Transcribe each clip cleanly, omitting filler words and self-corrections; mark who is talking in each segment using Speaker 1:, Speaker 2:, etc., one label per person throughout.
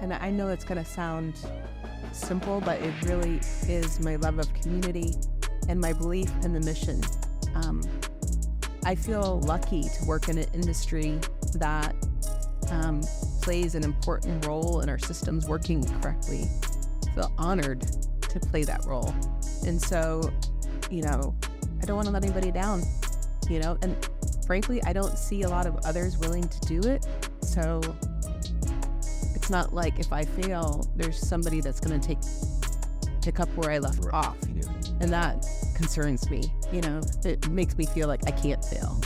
Speaker 1: And I know it's going to sound simple, but it really is my love of community and my belief in the mission. I feel lucky to work in an industry that plays an important role in our systems working correctly. I feel honored to play that role. And so, I don't want to let anybody down, and frankly, I don't see a lot of others willing to do it. So it's not like if I fail, there's somebody that's going to pick up where I left off. And that concerns me. It makes me feel like I can't fail.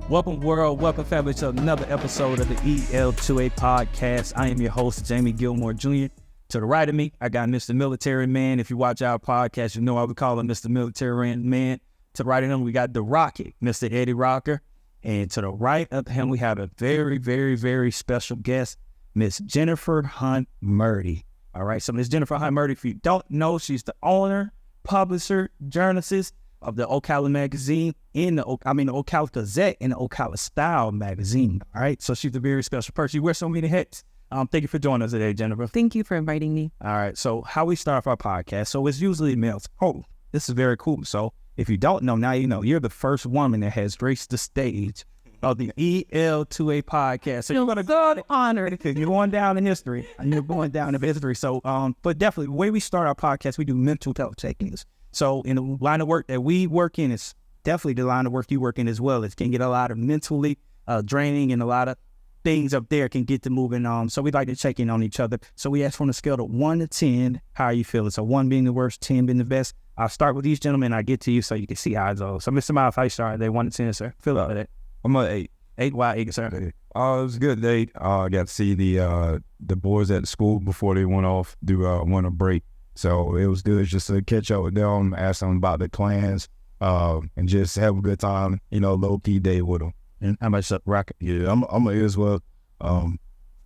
Speaker 2: Welcome world, welcome family to another episode of the EL2A podcast. I am your host, Jamie Gilmore Jr. To the right of me, I got Mr. Military Man. If you watch our podcast, you know I would call him Mr. Military Man. To the right of him, we got the Rocket, Mr. Eddie Rocker. And to the right of him, we have a very, very, very special guest, Miss Jennifer Hunt Murty. All right, so Miss Jennifer Hunt Murty, if you don't know, she's the owner, publisher, journalist of the Ocala magazine the Ocala Gazette and the Ocala Style magazine. All right, so she's a very special person. You wear so many hats. Thank you for joining us today, Jennifer.
Speaker 1: Thank you for inviting me.
Speaker 2: All right, so how we start off our podcast. So it's usually males. Oh, this is very cool. So if you don't know, now you know. You're the first woman that has graced the stage of the EL2A podcast. So you're going to
Speaker 1: go honored.
Speaker 2: You're going down in history. You're going down in history. So, but definitely, the way we start our podcast, we do mental health check-ins. So in the line of work that we work in, is definitely the line of work you work in as well. It can get a lot of mentally draining, and a lot of things up there can get to moving on. So we like to check in on each other. So we ask from a scale of 1 to 10, how are you feeling? So 1 being the worst, 10 being the best. I'll start with these gentlemen. I get to you so you can see how it goes. So Mr. Miles, how you start? They 1 to 10, sir. Feel up with it.
Speaker 3: I'm an 8.
Speaker 2: 8, why 8, sir?
Speaker 3: It was a good 8. I got to see the boys at the school before they went off to went a break. So it was good just to catch up with them, ask them about their plans, and just have a good time, low-key day with them.
Speaker 2: And how much rocket?
Speaker 3: Yeah, I'm an as well.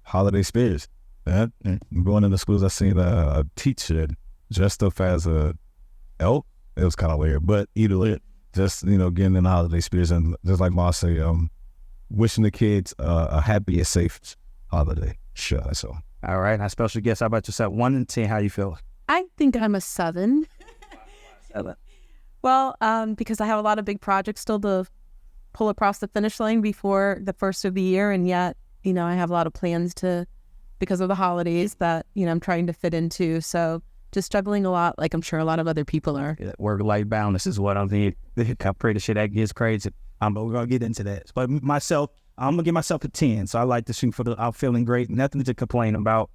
Speaker 3: Holiday spirits. Going into schools, I seen a teacher dressed up as a elf. It was kind of weird, but either way, just, getting in the holiday spirits, and just like Ma say, wishing the kids a happy and safe holiday. Sure, that's all.
Speaker 2: All right, our special guest, how about yourself? 1 to 10, how you feel?
Speaker 1: I think I'm a 7.
Speaker 2: 7.
Speaker 1: Well, because I have a lot of big projects still to pull across the finish line before the first of the year, and yet, I have a lot of plans because of the holidays that, I'm trying to fit into. So just juggling a lot, like I'm sure a lot of other people are.
Speaker 2: Work-life balance is what I'm thinking. I'm pretty sure that gets crazy. But we're going to get into that. But myself, I'm going to give myself a 10. So I like to shoot for I'm feeling great. Nothing to complain about.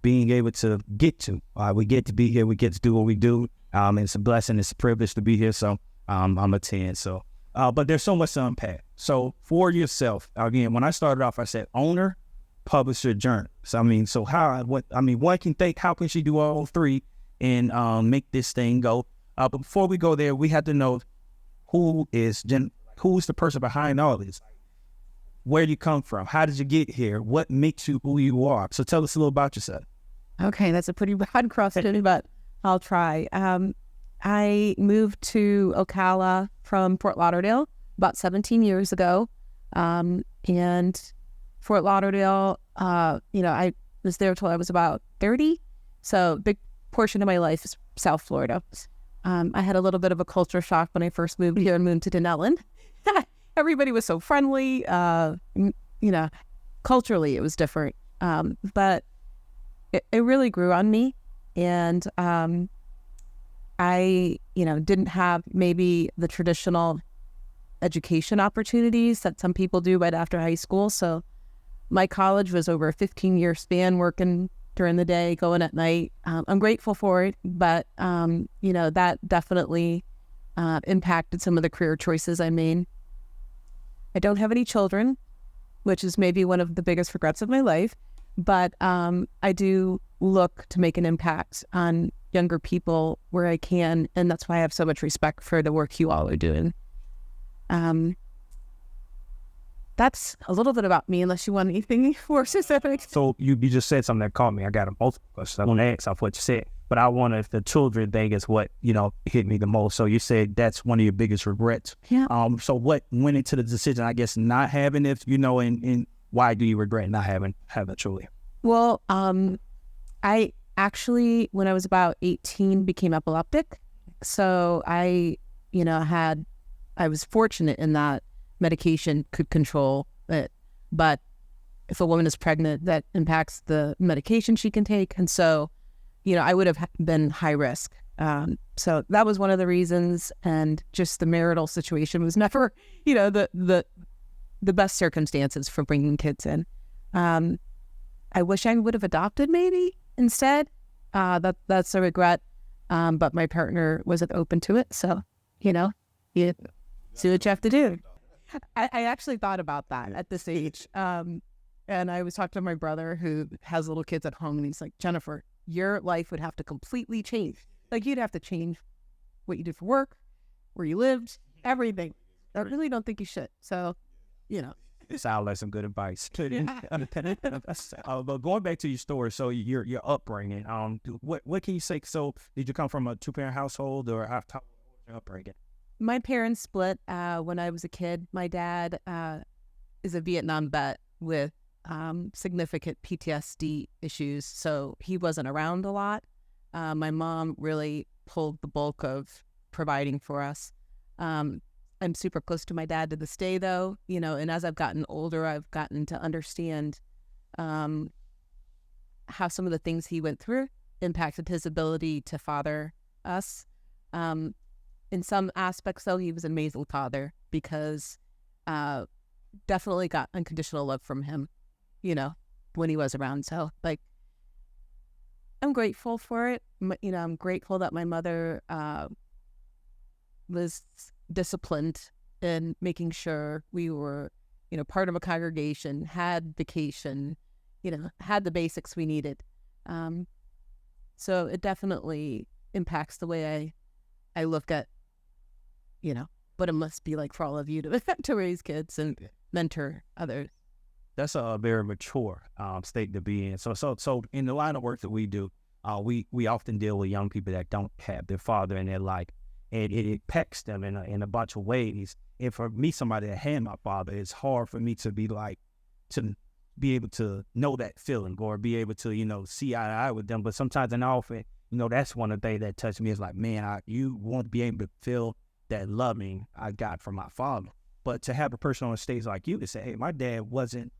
Speaker 2: Being able to get to. We get to be here. We get to do what we do. It's a blessing. It's a privilege to be here. So I'm a 10. So, but there's so much to unpack. So for yourself, again, when I started off, I said owner, publisher, journalist. So one can think, how can she do all three and make this thing go? But before we go there, we have to know who's the person behind all this. Where do you come from? How did you get here? What makes you who you are? So tell us a little about yourself.
Speaker 1: Okay, that's a pretty broad question, but I'll try. I moved to Ocala from Fort Lauderdale about 17 years ago. And Fort Lauderdale, I was there till I was about 30. So a big portion of my life is South Florida. I had a little bit of a culture shock when I first moved here and moved to Denellen. Everybody was so friendly, culturally it was different. But it really grew on me. And I, didn't have maybe the traditional education opportunities that some people do right after high school. So my college was over a 15-year span, working during the day, going at night. I'm grateful for it, but, that definitely impacted some of the career choices I made. I don't have any children, which is maybe one of the biggest regrets of my life, but I do look to make an impact on younger people where I can, and that's why I have so much respect for the work you all are doing. That's a little bit about me, unless you want anything more specific.
Speaker 2: So you just said something that caught me. I got a multiple questions. I want to ask off what you said. but I want if the children thing is what, hit me the most. So you said that's one of your biggest regrets.
Speaker 1: Yeah.
Speaker 2: So what went into the decision, I guess, not having it, and why do you regret not having children?
Speaker 1: Well, I actually, when I was about 18, became epileptic. So I was fortunate in that medication could control it. But if a woman is pregnant, that impacts the medication she can take. And so, I would have been high risk. So that was one of the reasons. And just the marital situation was never, the best circumstances for bringing kids in. I wish I would have adopted maybe instead. That's a regret. But my partner wasn't open to it. So, you see what you have to do. I actually thought about that at this age. And I was talking to my brother who has little kids at home, and he's like, Jennifer, your life would have to completely change. Like, you'd have to change what you did for work, where you lived, everything. I really don't think you should. So,
Speaker 2: It sounds like some good advice. But going back to your story, so your upbringing, what can you say? So did you come from a 2-parent household, or how was your upbringing?
Speaker 1: My parents split when I was a kid. My dad is a Vietnam vet with significant PTSD issues, so he wasn't around a lot. My mom really pulled the bulk of providing for us. I'm super close to my dad to this day, though, and as I've gotten older, I've gotten to understand how some of the things he went through impacted his ability to father us. In some aspects, though, he was an amazing father because definitely got unconditional love from him, when he was around. So, I'm grateful for it. I'm grateful that my mother was disciplined in making sure we were, part of a congregation, had vacation, had the basics we needed. So it definitely impacts the way I look at, what it must be like for all of you to raise kids and mentor others.
Speaker 2: That's a very mature state to be in. So in the line of work that we do, we often deal with young people that don't have their father in their life. And it impacts them in a bunch of ways. And for me, somebody that had my father, it's hard for me to be able to know that feeling or be able to, see eye to eye with them. But sometimes and often, that's one of the things that touched me is like, man, you won't be able to feel that loving I got from my father. But to have a person on the stage like you to say, hey, my dad wasn't,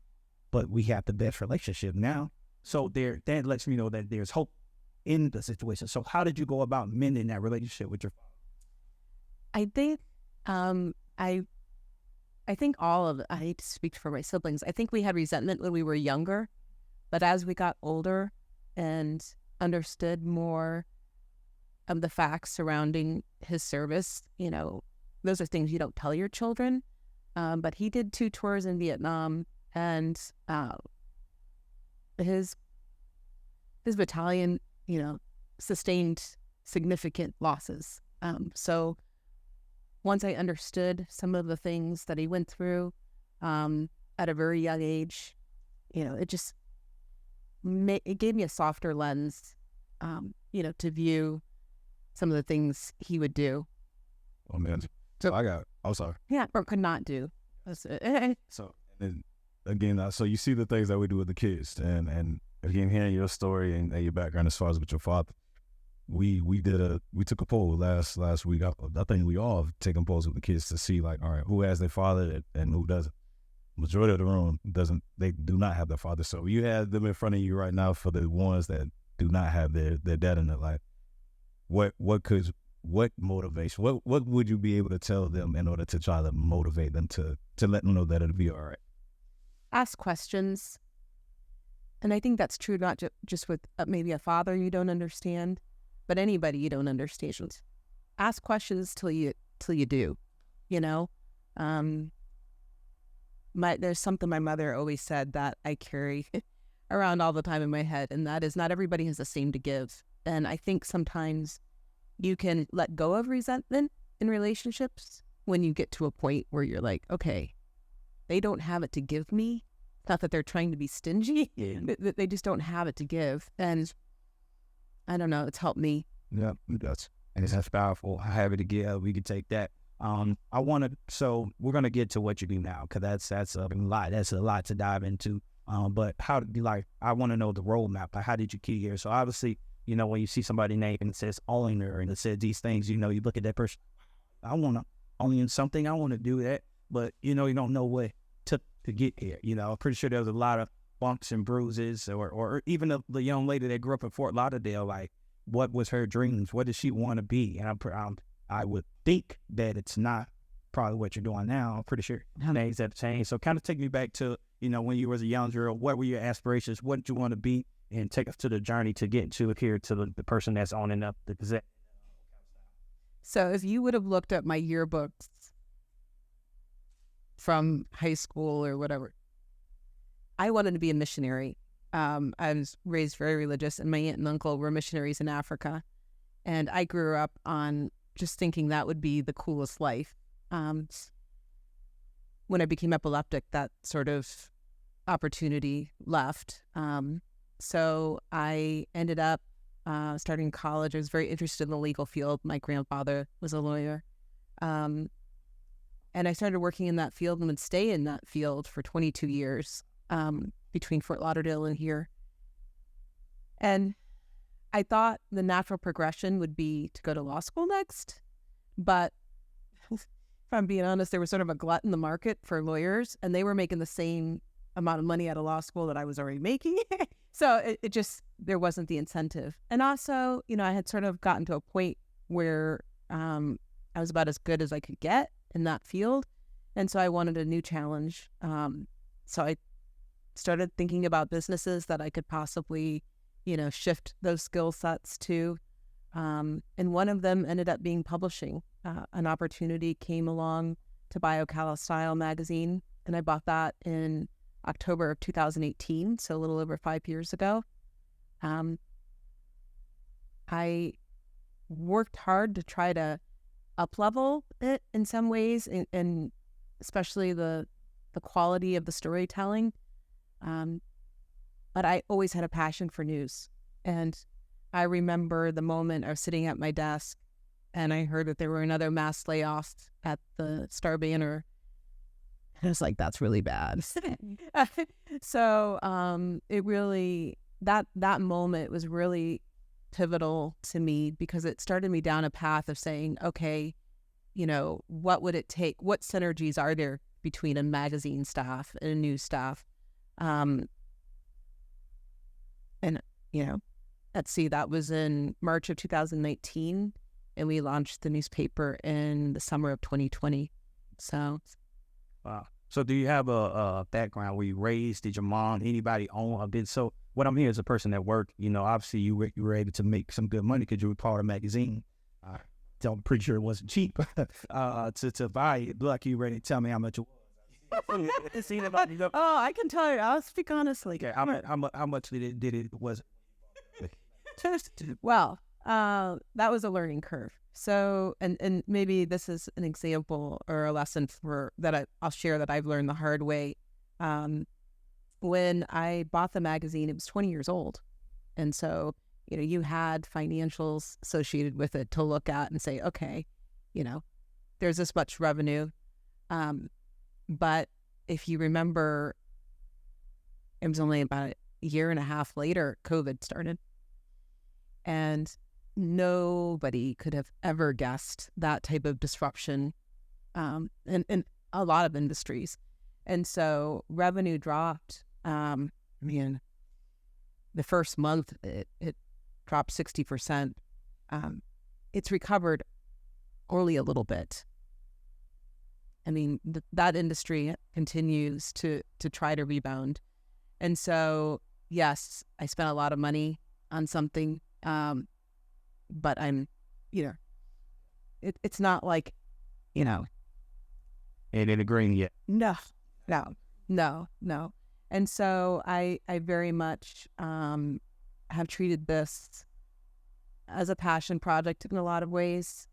Speaker 2: but we have the best relationship now. So that lets me know that there's hope in the situation. So how did you go about mending that relationship with your father?
Speaker 1: I think, I think I hate to speak for my siblings. I think we had resentment when we were younger, but as we got older and understood more of the facts surrounding his service, those are things you don't tell your children. But he did 2 tours in Vietnam, and his battalion, sustained significant losses. So once I understood some of the things that he went through at a very young age, it just it gave me a softer lens, to view some of the things he would do.
Speaker 3: Oh, man. So I'm sorry.
Speaker 1: Yeah, or could not do.
Speaker 3: So, and again, so you see the things that we do with the kids, and again, hearing your story and your background as far as with your father. We took a poll last week. I think we all have taken polls with the kids to see all right, who has their father and who doesn't. Majority of the room they do not have their father. So you have them in front of you right now for the ones that do not have their dad in their life. What motivation? What would you be able to tell them in order to try to motivate them to let them know that it'll be all right?
Speaker 1: Ask questions. And I think that's true not just with maybe a father you don't understand, but anybody you don't understand. Ask questions till you do, There's something my mother always said that I carry around all the time in my head, and that is not everybody has the same to give. And I think sometimes you can let go of resentment in relationships when you get to a point where you're like, okay, they don't have it to give me. Not that they're trying to be stingy, they just don't have it to give. And I don't know, it's helped me.
Speaker 2: Yeah, that's and that's powerful. I have it again. We could take that. So we're gonna get to what you do now, because that's a lot. That's a lot to dive into. But how did you I want to know the roadmap. Like, how did you get here? So obviously, when you see somebody name and it says owner and it says these things, you look at that person. I want to own something. I want to do that, but you don't know what took to get here. I'm pretty sure there was a lot of bumps and bruises, or even the young lady that grew up in Fort Lauderdale. Like, what was her dreams? What did she want to be? And I would think that it's not probably what you're doing now. I'm pretty sure things have changed. So kind of take me back to, when you was a young girl, what were your aspirations? What did you want to be? And take us to the journey to get to here to the person that's owning up the Gazette.
Speaker 1: So if you would have looked at my yearbooks from high school or whatever, I wanted to be a missionary. I was raised very religious, and my aunt and uncle were missionaries in Africa. And I grew up on just thinking that would be the coolest life. When I became epileptic, that sort of opportunity left. So I ended up starting college. I was very interested in the legal field. My grandfather was a lawyer. And I started working in that field and would stay in that field for 22 years between Fort Lauderdale and here. And I thought the natural progression would be to go to law school next. But if I'm being honest, there was sort of a glut in the market for lawyers, and they were making the same amount of money out of law school that I was already making. So it just, there wasn't the incentive. And also, I had sort of gotten to a point where I was about as good as I could get in that field. And so I wanted a new challenge. So I started thinking about businesses that I could possibly, shift those skill sets to. And one of them ended up being publishing. An opportunity came along to buy Ocala Style magazine, and I bought that in October of 2018, so a little over 5 years ago. I worked hard to try to up-level it in some ways, and especially the quality of the storytelling. But I always had a passion for news. And I remember the moment I was sitting at my desk and I heard that there were another mass layoffs at the Star Banner. And I was like, that's really bad. So it really, that moment was really pivotal to me, because it started me down a path of saying, okay, what would it take? What synergies are there between a magazine staff and a news staff? Let's see, that was in March of 2019, and we launched the newspaper in the summer of 2020. So,
Speaker 2: wow. So do you have a background where you raised? Did your mom, anybody own a bit? So what I'm hearing is a person that worked, obviously you were able to make some good money because you were part of a magazine. I'm pretty sure it wasn't cheap to buy it. Lucky you ready to tell me how much it was.
Speaker 1: Oh, I can tell you. I'll speak honestly.
Speaker 2: Okay, how much did it was?
Speaker 1: Well, that was a learning curve. So, and maybe this is an example or a lesson I'll share that I've learned the hard way. When I bought the magazine, it was 20 years old, and so you had financials associated with it to look at and say, okay, there's this much revenue. But if you remember, it was only about a year and a half later, COVID started. And nobody could have ever guessed that type of disruption in a lot of industries. And so revenue dropped. The first month, it dropped 60%. It's recovered only a little bit. That industry continues to try to rebound. And so, yes, I spent a lot of money on something, but I'm, it's not like,
Speaker 2: It ain't agreeing yet.
Speaker 1: No. And so I very much have treated this as a passion project in a lot of ways.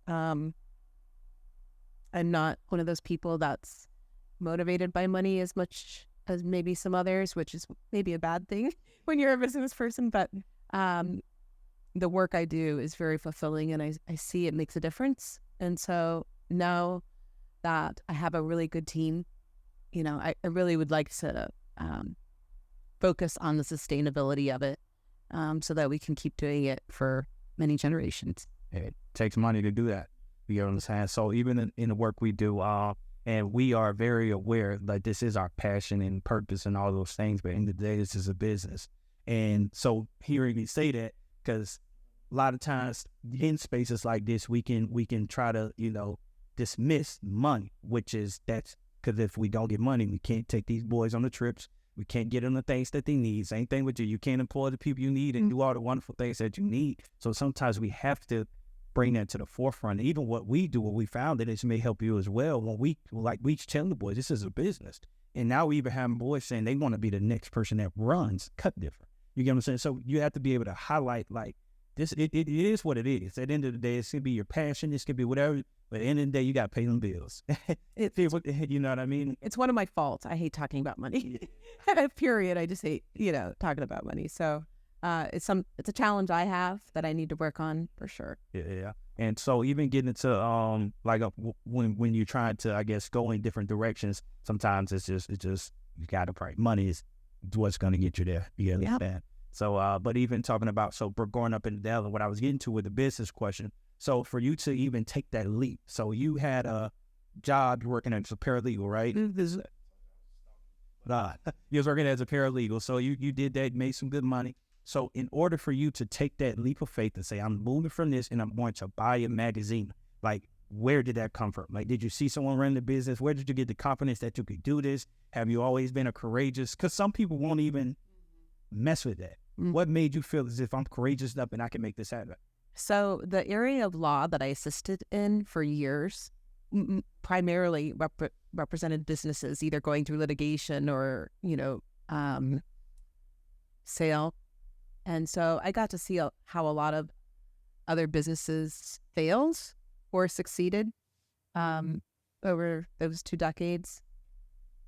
Speaker 1: I'm not one of those people that's motivated by money as much as maybe some others, which is maybe a bad thing when you're a business person. But the work I do is very fulfilling, and I see it makes a difference. And so now that I have a really good team, I really would like to focus on the sustainability of it, so that we can keep doing it for many generations.
Speaker 2: It takes money to do that. You understand? So even in the work we do, and we are very aware that this is our passion and purpose and all those things, but in the day, this is a business. And so hearing me say that, because a lot of times in spaces like this, we can try to, dismiss money, that's because if we don't get money, we can't take these boys on the trips. We can't get them the things that they need. Same thing with you. You can't employ the people you need and do all the wonderful things that you need. So sometimes we have to bring that to the forefront. Even what we do, what we found, that this may help you as well. When we tell the boys, this is a business. And now we even have boys saying they want to be the next person that runs Cut Different. You get what I'm saying? So you have to be able to highlight like this. It is what it is. At the end of the day, it's going to be your passion. This could be whatever. But at the end of the day, you got to pay them bills. You know what I mean?
Speaker 1: It's one of my faults. I hate talking about money. Period. I just hate, talking about money. So it's a challenge I have that I need to work on for sure.
Speaker 2: Yeah. And so even getting into when you're trying to, I guess, go in different directions, sometimes it's just you got to pray. Money is what's going to get you there. You understand? Yep. So, but even talking about, we're going up in Dallas, what I was getting to with the business question. So for you to even take that leap, so you had a job working as a paralegal, right? You was working as a paralegal. So you did that, made some good money. So in order for you to take that leap of faith and say, I'm moving from this and I'm going to buy a magazine, like, where did that come from? Like, did you see someone run the business? Where did you get the confidence that you could do this? Have you always been a courageous? Because some people won't even mess with that. Mm-hmm. What made you feel as if I'm courageous enough and I can make this happen?
Speaker 1: So the area of law that I assisted in for years primarily represented businesses either going through litigation or, sale. And so I got to see how a lot of other businesses failed or succeeded over those 2 decades.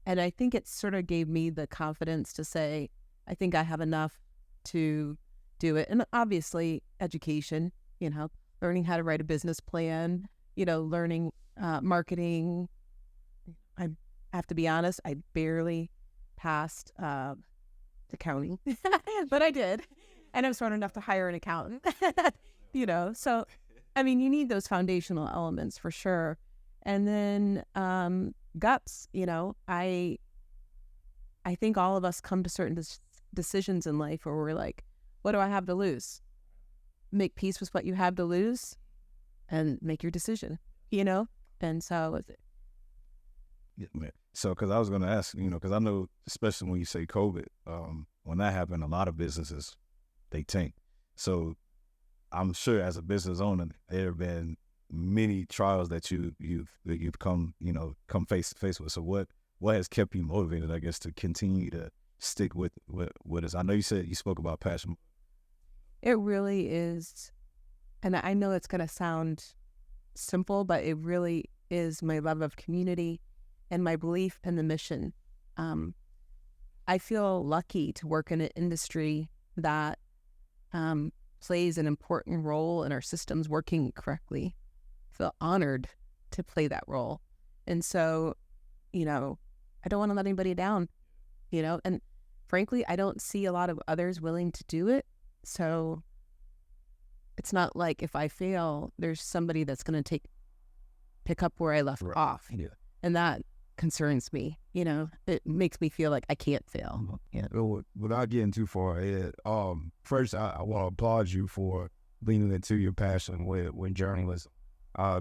Speaker 1: And I think it sort of gave me the confidence to say, I think I have enough to do it. And obviously education, learning how to write a business plan, learning marketing. I have to be honest, I barely passed accounting, but I did. And I was smart enough to hire an accountant, So, I mean, you need those foundational elements for sure. And then guts, I think all of us come to certain decisions in life where we're like, what do I have to lose? Make peace with what you have to lose and make your decision, And so
Speaker 3: yeah, man. So, because I was going to ask, because I know, especially when you say COVID, when that happened, a lot of businesses, they tank. So I'm sure as a business owner, there have been many trials that you've come face to face with. So what has kept you motivated, I guess, to continue to stick with us? I know you said you spoke about passion.
Speaker 1: It really is. And I know it's going to sound simple, but it really is my love of community and my belief in the mission. I feel lucky to work in an industry that plays an important role in our systems working correctly. I feel honored to play that role. And so, I don't want to let anybody down, and frankly, I don't see a lot of others willing to do it. So it's not like if I fail, there's somebody that's going to pick up where I left off. Yeah. And that concerns me. It makes me feel like I can't fail.
Speaker 4: Yeah. Without getting too far ahead, first I want to applaud you for leaning into your passion with journalism,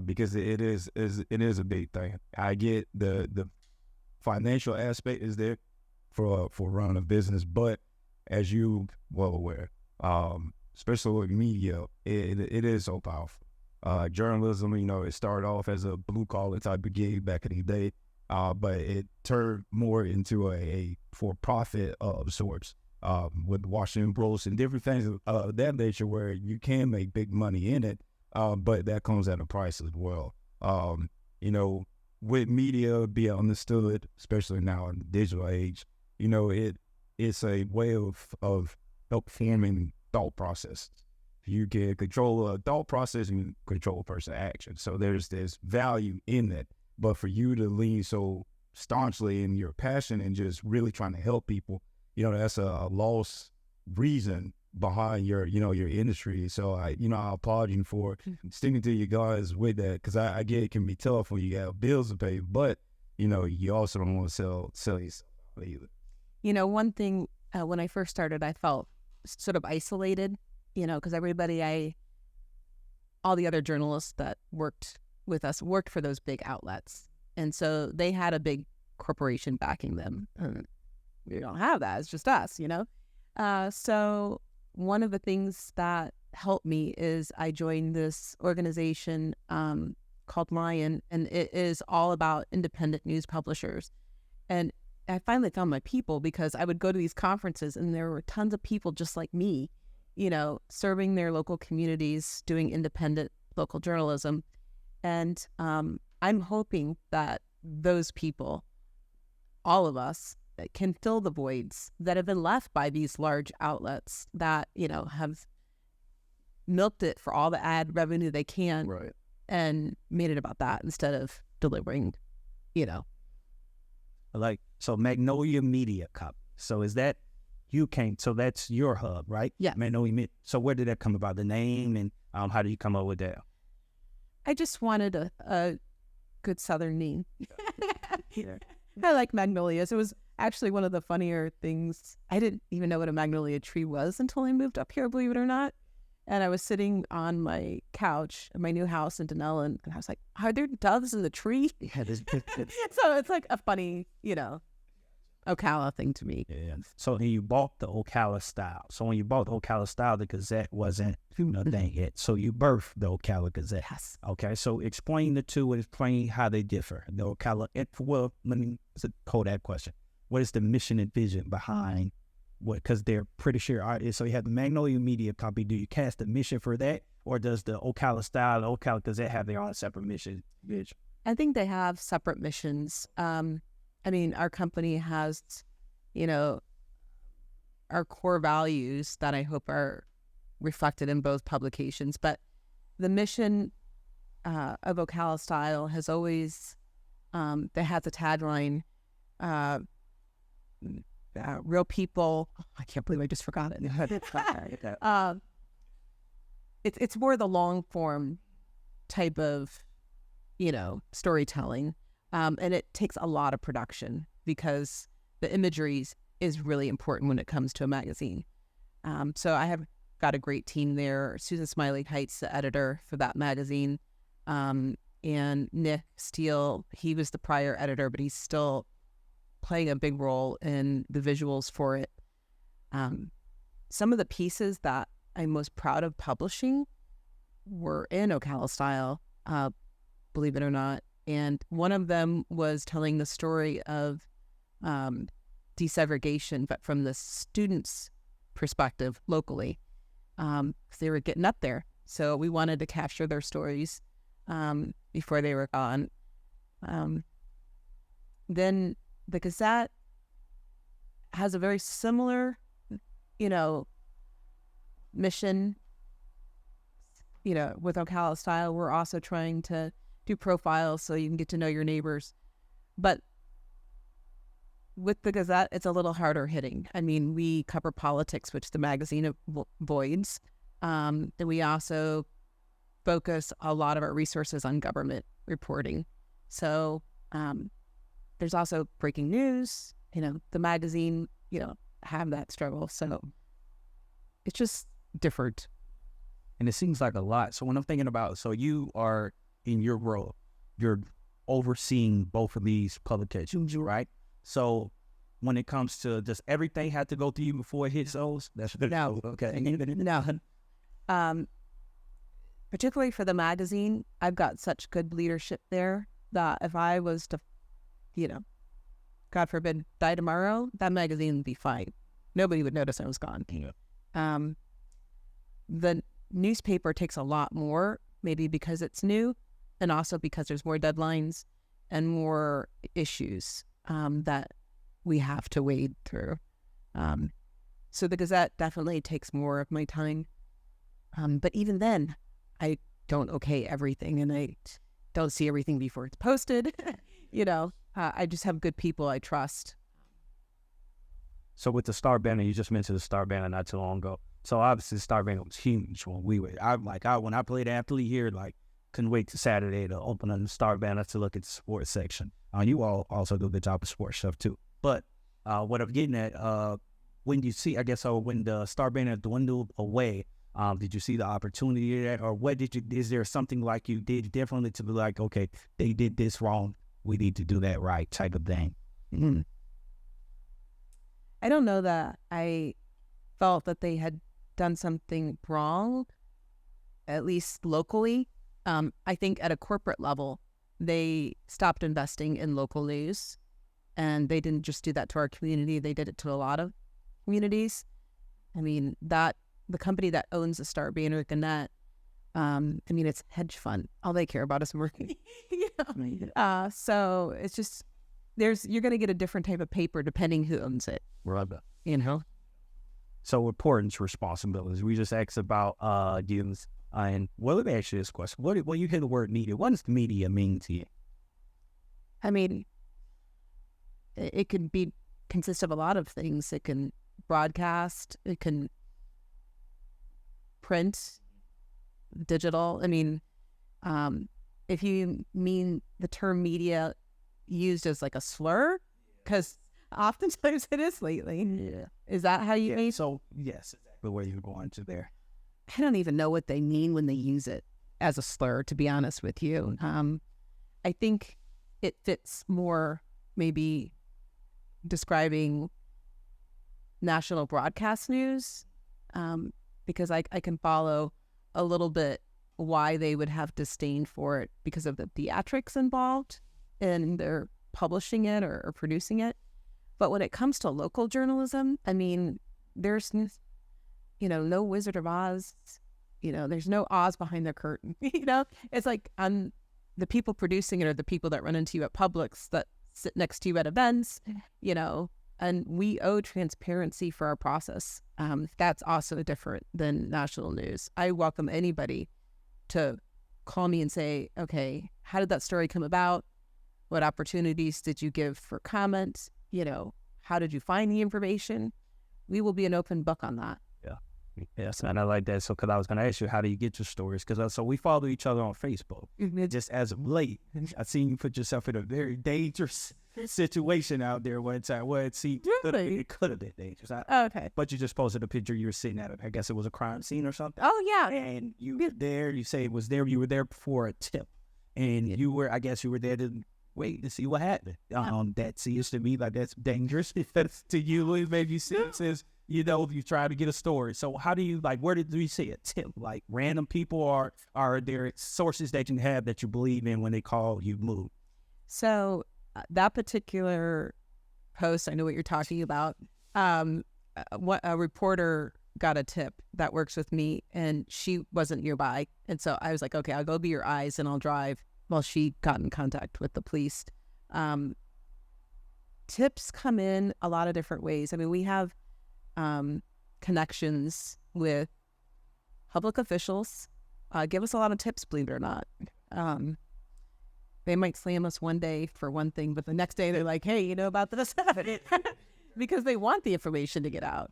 Speaker 4: because it is a big thing. I get the financial aspect is there for running a business, but as you well aware, especially with media, it is so powerful. Journalism, it started off as a blue collar type of gig back in the day. But it turned more into a for-profit of sorts, with Washington Post and different things of that nature where you can make big money in it, but that comes at a price as well. With media being understood, especially now in the digital age, it's a way of help forming thought processes. You can control a thought process and control a person's action. So there's this value in that. But for you to lean so staunchly in your passion and just really trying to help people, that's a lost reason behind your industry. So I applaud you for sticking to your guns with that, because I get it can be tough when you have bills to pay, but you also don't want to sell yourself either.
Speaker 1: One thing, when I first started, I felt sort of isolated, because all the other journalists that worked with us worked for those big outlets. And so they had a big corporation backing them. We don't have that. It's just us, So one of the things that helped me is I joined this organization called Lion, and it is all about independent news publishers. And I finally found my people, because I would go to these conferences and there were tons of people just like me, serving their local communities, doing independent local journalism. And I'm hoping that those people, all of us, can fill the voids that have been left by these large outlets that, have milked it for all the ad revenue they can,
Speaker 4: right,
Speaker 1: and made it about that instead of delivering,
Speaker 2: So Magnolia Media Cup. So is that, so that's your hub, right?
Speaker 1: Yeah.
Speaker 2: Magnolia Media. So where did that come about, the name, and how did you come up with that?
Speaker 1: I just wanted a good Southern name. I like magnolias. It was actually one of the funnier things. I didn't even know what a magnolia tree was until I moved up here, believe it or not. And I was sitting on my couch in my new house in Denellen, and I was like, are there doves in the tree?
Speaker 2: Yeah,
Speaker 1: So it's like a funny, Ocala thing to me.
Speaker 2: Yeah. So you bought the Ocala Style. So when you bought the Ocala Style, the Gazette wasn't a thing yet. So you birthed the Ocala Gazette.
Speaker 1: Yes.
Speaker 2: Okay. So explain the two and explain how they differ. The Ocala. Well, let me hold that question. What is the mission and vision behind what? Because they're pretty sure artists. So you have the Magnolia Media Company. Do you cast the mission for that, or does the Ocala Style, the Ocala Gazette have their own separate mission?
Speaker 1: I think they have separate missions. Our company has, our core values that I hope are reflected in both publications. But the mission of Ocala Style has always, they have the tagline, real people. I can't believe I just forgot it. It's more the long form type of, storytelling. And it takes a lot of production, because the imagery is really important when it comes to a magazine. So I have got a great team there. Susan Smiley Heights, the editor for that magazine. And Nick Steele, he was the prior editor, but he's still playing a big role in the visuals for it. Some of the pieces that I'm most proud of publishing were in Ocala Style, believe it or not. And one of them was telling the story of desegregation, but from the students' perspective locally. They were getting up there. So we wanted to capture their stories before they were gone. Then the Gazette has a very similar, mission. With Ocala Style, we're also trying to do profiles so you can get to know your neighbors. But with the Gazette, it's a little harder hitting. We cover politics, which the magazine avoids. And we also focus a lot of our resources on government reporting. So there's also breaking news. The magazine, have that struggle. So it's just different.
Speaker 2: And it seems like a lot. So when I'm thinking about, so you are in your role, you're overseeing both of these publications, right? So when it comes to, does everything have to go through you before it hits those?
Speaker 1: No.
Speaker 2: Okay.
Speaker 1: No. Particularly for the magazine, I've got such good leadership there that if I was to, God forbid, die tomorrow, that magazine would be fine. Nobody would notice I was gone.
Speaker 2: Yeah.
Speaker 1: The newspaper takes a lot more, maybe because it's new, and also because there's more deadlines and more issues that we have to wade through. So the Gazette definitely takes more of my time. But even then, I don't okay everything, and I don't see everything before it's posted. I just have good people I trust.
Speaker 2: So with the Star Banner, you just mentioned the Star Banner not too long ago. So obviously the Star Banner was huge when we were. When I played athlete here, couldn't wait to Saturday to open up the Star Banner to look at the sports section. You all also do a good job of sports stuff too. But what I'm getting at, when you see, when the Star Banner dwindled away, did you see the opportunity there, or is there something like you did differently to be like, okay, they did this wrong, we need to do that right, type of thing?
Speaker 1: Mm-hmm. I don't know that I felt that they had done something wrong, at least locally. I think at a corporate level, they stopped investing in local news, and they didn't just do that to our community. They did it to a lot of communities. I mean, the company that owns the Star Banner Gazette, it's hedge fund. All they care about is working. So it's just, you're going to get a different type of paper depending who owns it.
Speaker 2: Right.
Speaker 1: So
Speaker 2: importance, responsibilities. We just asked about news. And let me ask you this question. When you hear the word media, what does media mean to you?
Speaker 1: I mean, it can consist of a lot of things. It can broadcast. It can print, digital. I mean, if you mean the term media used as like a slur, because oftentimes it is lately.
Speaker 2: Yeah.
Speaker 1: Is that how you mean?
Speaker 2: So, yes, exactly where you're going to there.
Speaker 1: I don't even know what they mean when they use it as a slur, to be honest with you. I think it fits more maybe describing national broadcast news, because I can follow a little bit why they would have disdain for it because of the theatrics involved in their publishing it or producing it. But when it comes to local journalism, I mean, there's, no Wizard of Oz, there's no Oz behind the curtain, it's like the people producing it are the people that run into you at Publix, that sit next to you at events, and we owe transparency for our process. That's also different than national news. I welcome anybody to call me and say, okay, how did that story come about? What opportunities did you give for comment? How did you find the information? We will be an open book on that.
Speaker 2: Yeah. Yes, and I like that. So, because I was going to ask you, how do you get your stories? Because so we follow each other on Facebook. Mm-hmm. Just as of late, I seen you put yourself in a very dangerous situation out there one time. Well, it could have been dangerous.
Speaker 1: Okay.
Speaker 2: But you just posted a picture you were sitting at. I guess it was a crime scene or something.
Speaker 1: Oh, yeah.
Speaker 2: And you were there. You say it was there. You were there for a tip. And you were there to wait to see what happened. That seems to me like that's dangerous. To you, it maybe says, you try to get a story. So how do you, where did you see a tip? Like random people, or are there sources that you have that you believe in when they call you move?
Speaker 1: So that particular post, I know what you're talking about. A reporter got a tip that works with me, and she wasn't nearby. And so I was like, okay, I'll go be your eyes and I'll drive while she got in contact with the police. Tips come in a lot of different ways. I mean, we have connections with public officials, give us a lot of tips, believe it or not. They might slam us one day for one thing, but the next day they're like, hey, you know about this? Because they want the information to get out.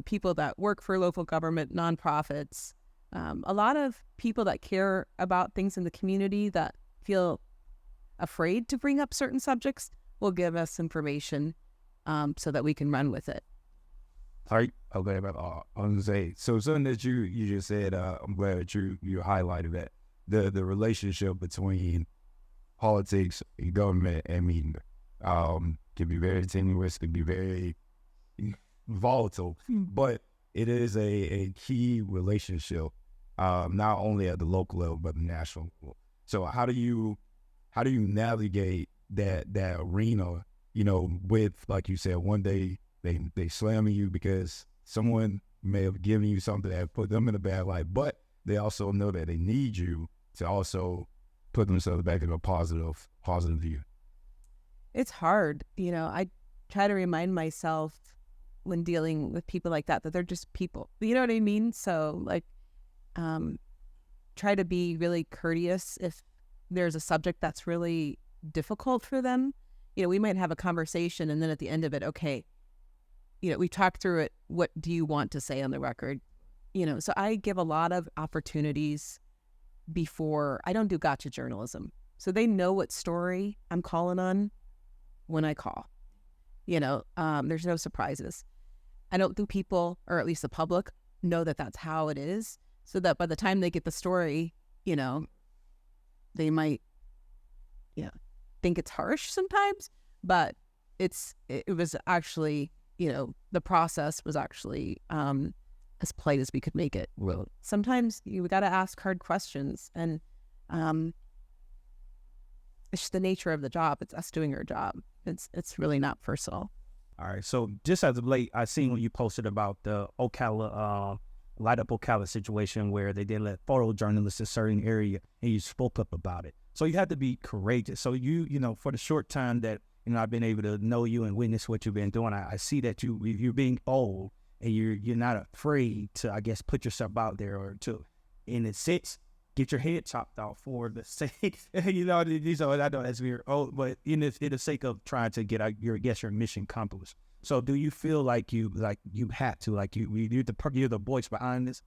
Speaker 1: People that work for local government, nonprofits, a lot of people that care about things in the community that feel afraid to bring up certain subjects will give us information so that we can run with it.
Speaker 4: All right. Okay. I was going to say, so something that you just said, I'm glad that you highlighted that. The relationship between politics and government and media can be very tenuous, can be very volatile, but it is a key relationship, not only at the local level, but the national level. So how do you navigate that arena, with, like you said, one day they slamming you because someone may have given you something that put them in a bad light, but they also know that they need you to also put themselves back in a positive view.
Speaker 1: It's hard. I try to remind myself when dealing with people like that they're just people. You know what I mean? So, try to be really courteous if there's a subject that's really difficult for them. We might have a conversation and then at the end of it, okay, we talked through it. What do you want to say on the record? So I give a lot of opportunities before. I don't do gotcha journalism. So they know what story I'm calling on when I call. There's no surprises. I don't do people, or at least the public, know that that's how it is. So that by the time they get the story, they might, think it's harsh sometimes, but it was actually, the process was actually as polite as we could make it.
Speaker 4: Well,
Speaker 1: Sometimes we got to ask hard questions, and it's just the nature of the job. It's us doing our job. It's really not personal.
Speaker 2: All right. So just as of late, I seen when you posted about the Ocala, Light Up Ocala situation where they did let photojournalists in a certain area, and you spoke up about it. So you had to be courageous. So for the short time that I've been able to know you and witness what you've been doing, I see that you're being bold and you're not afraid to, I guess, put yourself out there or to, in a sense, get your head chopped off for the sake. I know that's weird. But in the sake of trying to get your mission accomplished. So do you feel like you had to, like you're the voice behind this?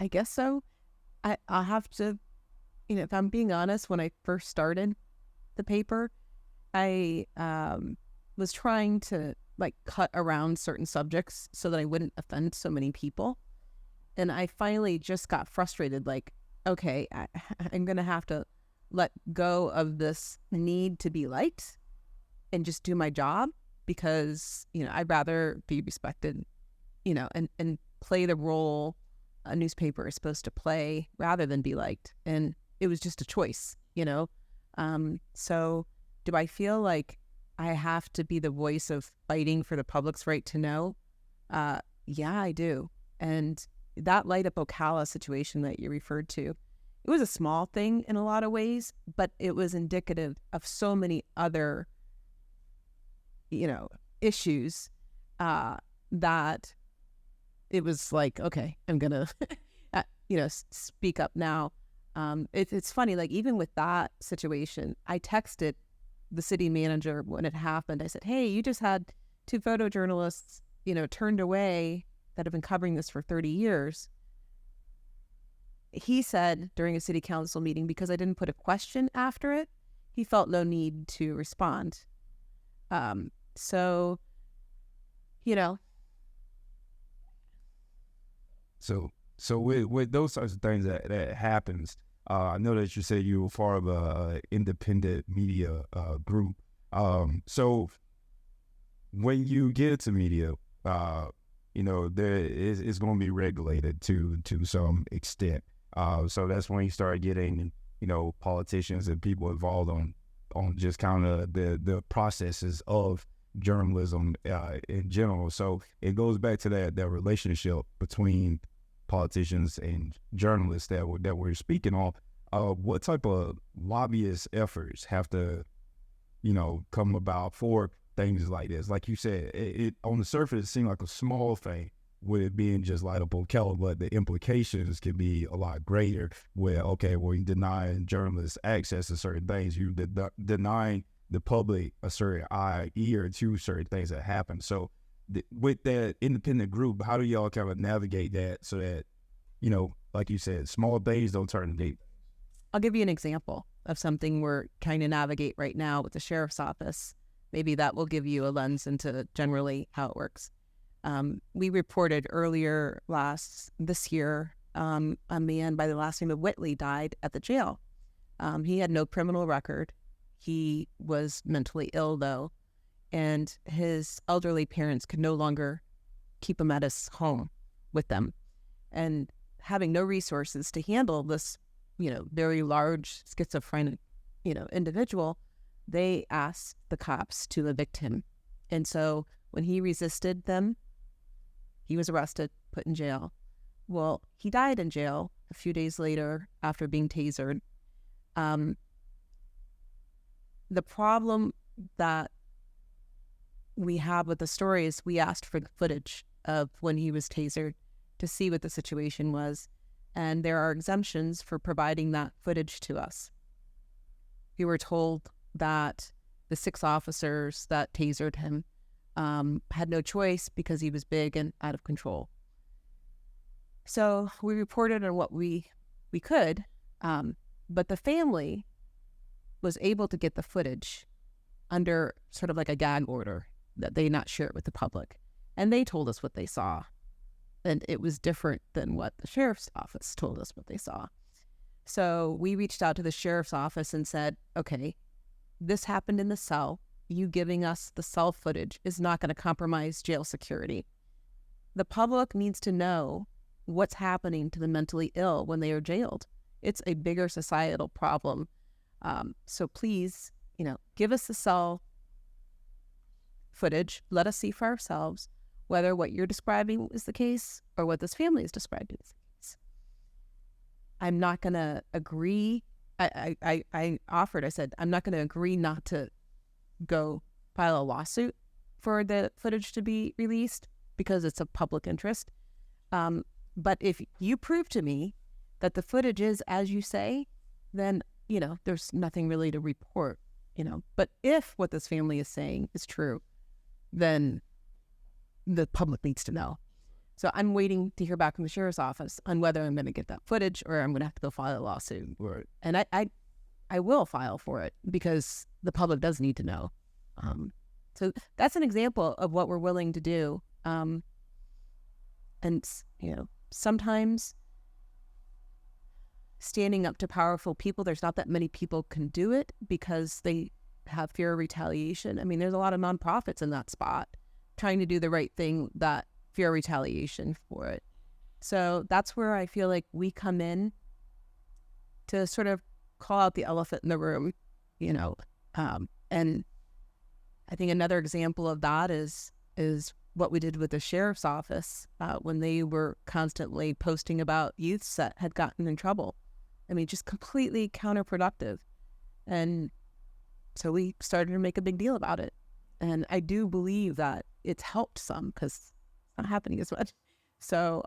Speaker 1: I guess so. I'll have to, if I'm being honest, when I first started the paper, I was trying to cut around certain subjects so that I wouldn't offend so many people. And I finally just got frustrated, okay, I'm going to have to let go of this need to be liked and just do my job because, I'd rather be respected, and play the role a newspaper is supposed to play rather than be liked. And it was just a choice, So do I feel like I have to be the voice of fighting for the public's right to know? Yeah, I do. And that Light Up Ocala situation that you referred to, it was a small thing in a lot of ways, but it was indicative of so many other, issues that it was okay, I'm going to, speak up now. It's funny, even with that situation, I texted the city manager when it happened. I said, hey, you just had 2 photojournalists, turned away that have been covering this for 30 years. He said during a city council meeting, because I didn't put a question after it, he felt no need to respond. So
Speaker 4: with those sorts of things that happens, I know that you said you were part of a independent media group. So when you get into media, there is going to be regulated to some extent. So that's when you start getting, politicians and people involved on just kind of the processes of journalism in general. So it goes back to that relationship between politicians and journalists that we're speaking on. What type of lobbyist efforts have to, come about for things like this? Like you said, it on the surface it seemed like a small thing with it being just Light Up Ocala, but the implications can be a lot greater where, you're denying journalists access to certain things, you're denying the public a certain ear to certain things that happen. So with that independent group, how do y'all kind of navigate that so that, like you said, small things don't turn to deep?
Speaker 1: I'll give you an example of something we're trying to navigate right now with the sheriff's office. Maybe that will give you a lens into generally how it works. We reported earlier this year, a man by the last name of Whitley died at the jail. He had no criminal record. He was mentally ill, though, and his elderly parents could no longer keep him at his home with them. And having no resources to handle this, very large schizophrenic, individual, they asked the cops to evict him. And so when he resisted them, he was arrested, put in jail. Well, he died in jail a few days later after being tasered. The problem that we have with the story is we asked for the footage of when he was tasered, to see what the situation was. And there are exemptions for providing that footage to us. We were told that the 6 officers that tasered him had no choice because he was big and out of control. So we reported on what we could, but the family was able to get the footage under sort of like a gag order that they not share it with the public. And they told us what they saw. And it was different than what the sheriff's office told us what they saw. So we reached out to the sheriff's office and said, okay, this happened in the cell. You giving us the cell footage is not going to compromise jail security. The public needs to know what's happening to the mentally ill when they are jailed. It's a bigger societal problem. So please, give us the cell footage. Let us see for ourselves whether what you're describing is the case or what this family is describing is the case. I'm not going to agree. I offered, I said, I'm not going to agree not to go file a lawsuit for the footage to be released because it's of public interest. But if you prove to me that the footage is as you say, then, there's nothing really to report, But if what this family is saying is true, then the public needs to know. So I'm waiting to hear back from the sheriff's office on whether I'm going to get that footage or I'm going to have to go file a lawsuit.
Speaker 4: Right.
Speaker 1: And I will file for it because the public does need to know. So that's an example of what we're willing to do. And, sometimes standing up to powerful people, there's not that many people can do it because they have fear of retaliation. I mean, there's a lot of nonprofits in that spot trying to do the right thing that fear of retaliation for it. So that's where I feel like we come in to sort of call out the elephant in the room, and I think another example of that is what we did with the sheriff's office when they were constantly posting about youths that had gotten in trouble. I mean, just completely counterproductive. And so we started to make a big deal about it. And I do believe that it's helped some because it's not happening as much. So,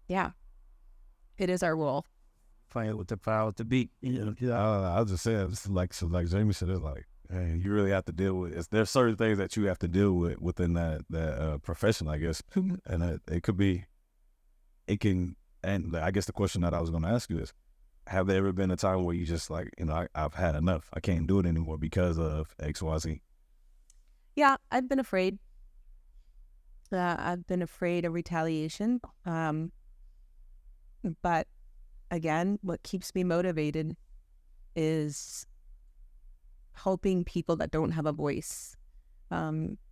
Speaker 1: it is our role.
Speaker 2: Playing with the power to beat.
Speaker 3: I was just saying, it's like Jamie said, it's like, hey, you really have to deal with it. There's certain things that you have to deal with within that profession, I guess. And and I guess the question that I was going to ask you is, have there ever been a time where you just like, I've had enough. I can't do it anymore because of X, Y, Z?
Speaker 1: Yeah, I've been afraid. I've been afraid of retaliation. But again, what keeps me motivated is helping people that don't have a voice,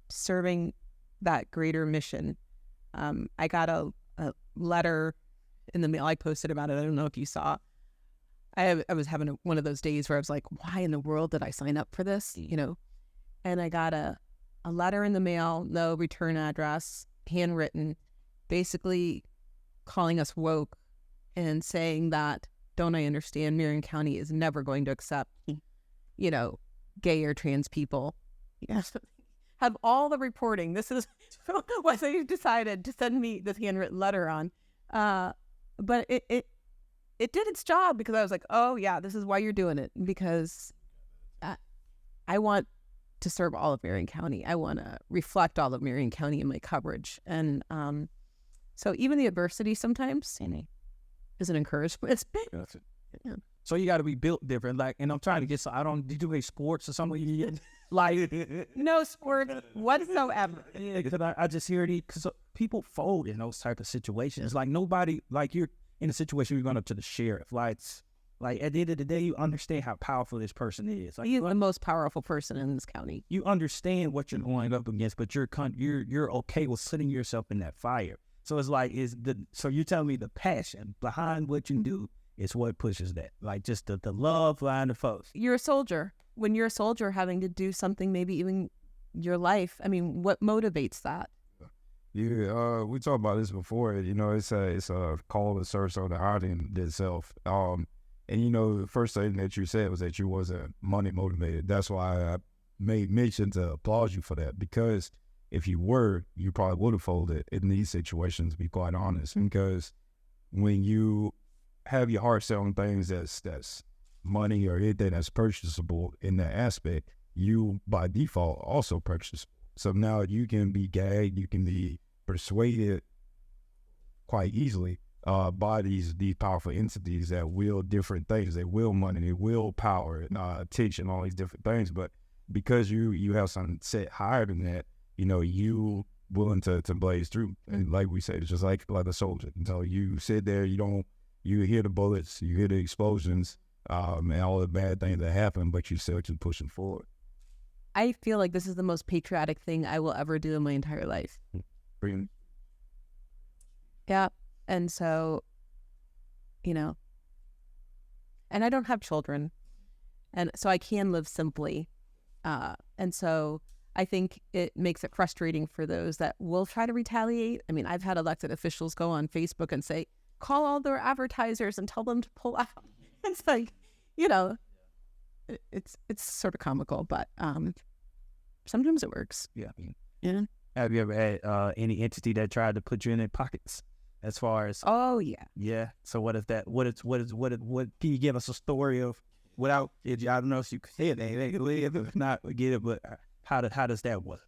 Speaker 1: serving that greater mission. I got a letter in the mail. I posted about it. I don't know if you saw. I was having one of those days where I was like, why in the world did I sign up for this? And I got a letter in the mail, no return address, handwritten, basically calling us woke and saying that, don't I understand, Marion County is never going to accept, gay or trans people. Yes. Have all the reporting. This is what they decided to send me this handwritten letter on. But it did its job because I was like, oh yeah, this is why you're doing it. Because I want to serve all of Marion County. I want to reflect all of Marion County in my coverage. And so even the adversity sometimes is an encouragement.
Speaker 2: Gotcha. Yeah. So you got to be built different. Like, and I'm trying to get, so do you do any sports or something? Like,
Speaker 1: no sport whatsoever.
Speaker 2: Yeah, because I just hear it, because people fold in those type of situations. Like nobody, like you're in a situation, you're going up to the sheriff. Like at the end of the day, you understand how powerful this person is. Like,
Speaker 1: He's the most powerful person in this county.
Speaker 2: You understand what you're going up against, but you're okay with sitting yourself in that fire. So it's like, so you're telling me the passion behind what you do is what pushes that. Like just the love behind the folks.
Speaker 1: You're a soldier. When you're a soldier having to do something, maybe even your life, I mean, what motivates that?
Speaker 4: Yeah, we talked about this before. It's a call to serve on the heart in itself. And the first thing that you said was that you wasn't money motivated. That's why I made mention to applaud you for that, because if you were, you probably would have folded in these situations, to be quite honest, because when you have your heart set on things that's money or anything that's purchasable in that aspect, you by default also purchase. So now you can be gagged, you can be persuaded quite easily by these powerful entities that will different things. They will money, they will power, attention, all these different things. But because you have something set higher than that, you willing to blaze through. And like we say, it's just like a soldier. Until you sit there, you hear the bullets, you hear the explosions, and all the bad things that happen, but you still keep pushing forward.
Speaker 1: I feel like this is the most patriotic thing I will ever do in my entire life.
Speaker 4: Brilliant.
Speaker 1: Yeah. And so, and I don't have children, and so I can live simply. And so I think it makes it frustrating for those that will try to retaliate. I mean, I've had elected officials go on Facebook and say, call all their advertisers and tell them to pull out. It's like, it's sort of comical, but sometimes it works.
Speaker 2: Yeah.
Speaker 1: Yeah.
Speaker 2: Have you ever had any entity that tried to put you in their pockets? As far as
Speaker 1: oh yeah.
Speaker 2: So what is that? What can you give us a story of without? I don't know if you could say it. If not, we get it. But how does that work?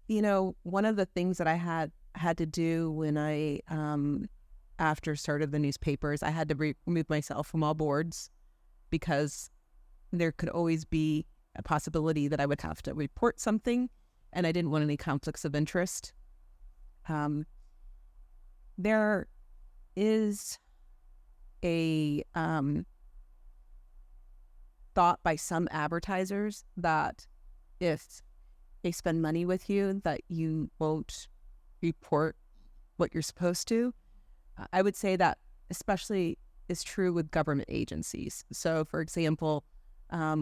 Speaker 1: One of the things that I had to do when I after started the newspapers, I had to remove myself from all boards because there could always be a possibility that I would have to report something, and I didn't want any conflicts of interest. There is a thought by some advertisers that if they spend money with you, that you won't report what you're supposed to. I would say that especially is true with government agencies. So, for example,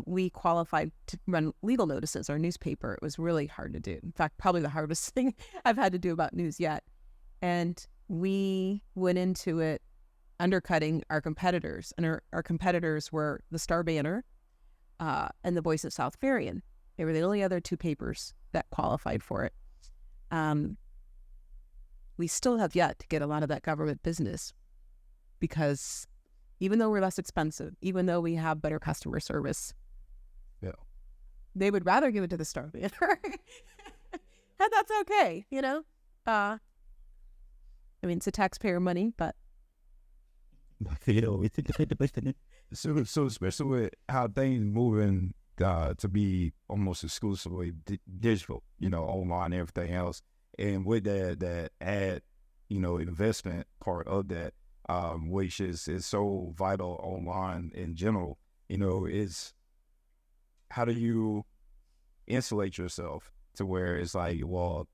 Speaker 1: we qualified to run legal notices, our newspaper. It was really hard to do. In fact, probably the hardest thing I've had to do about news yet. And we went into it undercutting our competitors. And our competitors were the Star Banner and the Voice of South Marion. They were the only other two papers that qualified for it. We still have yet to get a lot of that government business because even though we're less expensive, even though we have better customer service, they would rather give it to the Star Banner. And that's okay, I mean, it's a taxpayer money, but
Speaker 4: so especially with how things moving to be almost exclusively digital, online and everything else, and with that ad, investment part of that, which is so vital online in general, is how do you insulate yourself to where it's like, well,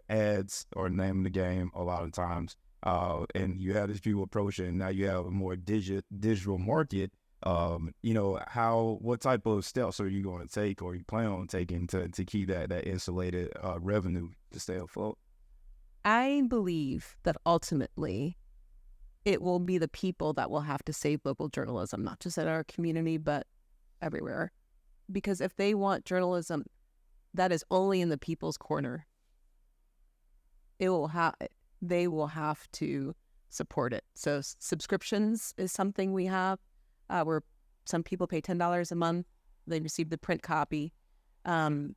Speaker 4: ads are the name of the game a lot of times, and you have these people approaching. Now you have a more digital market. What type of steps are you going to take, or you plan on taking to keep that insulated revenue to stay afloat?
Speaker 1: I believe that ultimately it will be the people that will have to save local journalism, not just in our community, but everywhere. Because if they want journalism that is only in the people's corner, they will have to support it. So subscriptions is something we have where some people pay $10 a month. They receive the print copy. I'd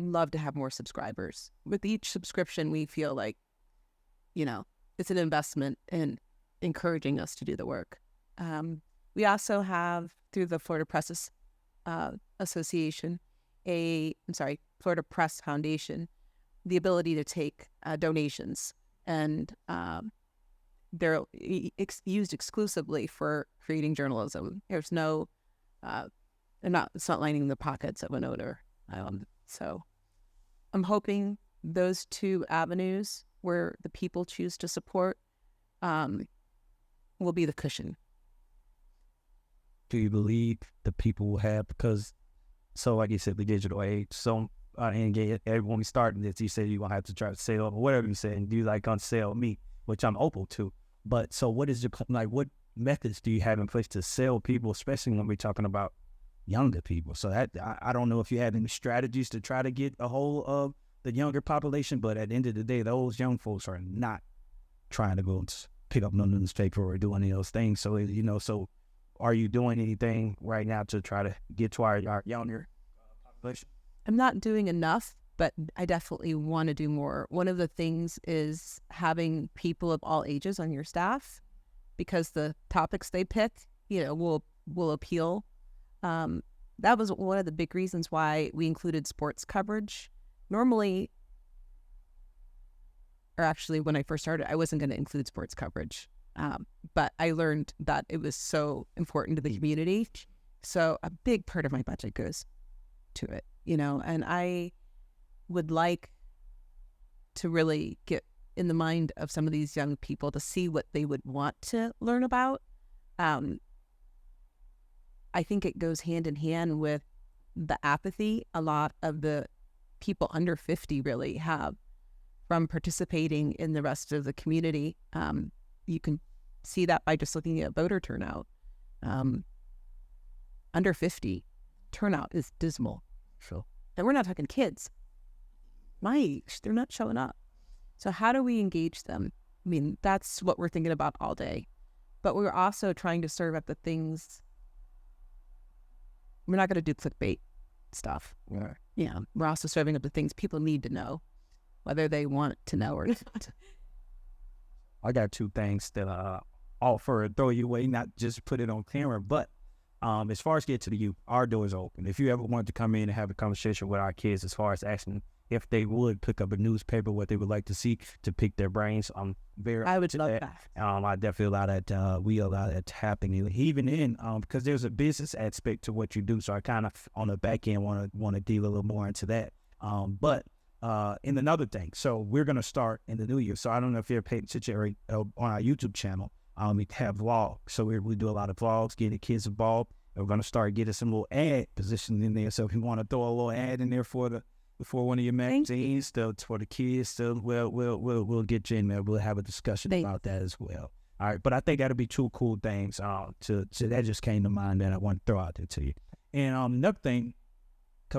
Speaker 1: love to have more subscribers. With each subscription, we feel like, it's an investment in encouraging us to do the work. We also have, through the Florida Press Association, Florida Press Foundation, the ability to take donations, and they're used exclusively for creating journalism. There's no, it's not lining the pockets of an owner. So I'm hoping those two avenues where the people choose to support will be the cushion.
Speaker 2: Do you believe the people will have, because, so like you said, the digital age, so and when we started this, you said you're going to have to try to sell, or whatever you said, and you like on sell me, which I'm open to. But so what is your, what methods do you have in place to sell people, especially when we're talking about younger people. So that I don't know if you have any strategies to try to get a hold of the younger population, but at the end of the day, those young folks are not trying to go pick up no newspaper or do any of those things. So, so are you doing anything right now to try to get to our younger population?
Speaker 1: I'm not doing enough, but I definitely want to do more. One of the things is having people of all ages on your staff, because the topics they pick, will appeal. That was one of the big reasons why we included sports coverage. Normally, or actually when I first started, I wasn't going to include sports coverage. But I learned that it was so important to the community. So a big part of my budget goes to it, and I would like to really get in the mind of some of these young people to see what they would want to learn about. I think it goes hand in hand with the apathy a lot of the people under 50 really have from participating in the rest of the community. You can see that by just looking at voter turnout. Under 50, turnout is dismal.
Speaker 2: Sure.
Speaker 1: And we're not talking kids. My age, they're not showing up. So how do we engage them? I mean, that's what we're thinking about all day. But we're also trying to serve up the things. We're not going to do clickbait stuff. Yeah. We're also serving up the things people need to know, whether they want to know or not.
Speaker 2: I got two things that offer throw you away, not just put it on camera, but as far as get to the youth, our door is open. If you ever want to come in and have a conversation with our kids as far as asking if they would pick up a newspaper, what they would like to see to pick their brains,
Speaker 1: I would love that.
Speaker 2: I definitely allow that. We allow that to happen, even in because there's a business aspect to what you do. So I kind of on the back end want to deal a little more into that. But in another thing, so we're gonna start in the new year. So I don't know if you're paying attention on our YouTube channel. We have vlogs, so we do a lot of vlogs, getting kids involved. And we're gonna start getting some little ad positions in there. So if you want to throw a little ad in there for one of your magazines, for the kids, we'll get you in there. We'll have a discussion about that as well. All right, but I think that'll be two cool things. That just came to mind that I want to throw out there to you. And another thing,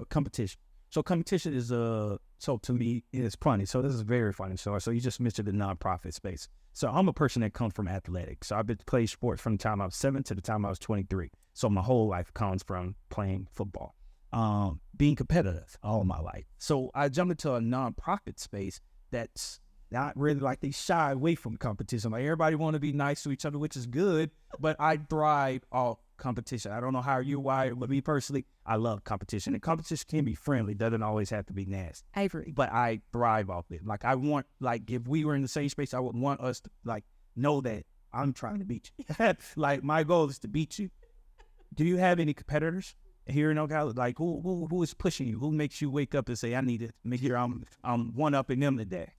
Speaker 2: competition. So competition is so to me it's funny. So this is very funny. So you just mentioned the nonprofit space. So I'm a person that comes from athletics. So I've been playing sports from the time I was 7 to the time I was 23. So my whole life comes from playing football, being competitive all my life. So I jumped into a nonprofit space that's not really like they shy away from competition. Like everybody want to be nice to each other, which is good, but I thrive off competition. I don't know how you're wired, but me personally, I love competition. And competition can be friendly, doesn't always have to be nasty.
Speaker 1: I agree.
Speaker 2: But I thrive off it. Like I want, if we were in the same space, I would want us to know that I'm trying to beat you. Like my goal is to beat you. Do you have any competitors here in Ocala? Like who is pushing you? Who makes you wake up and say, I need to make sure I'm one upping them today?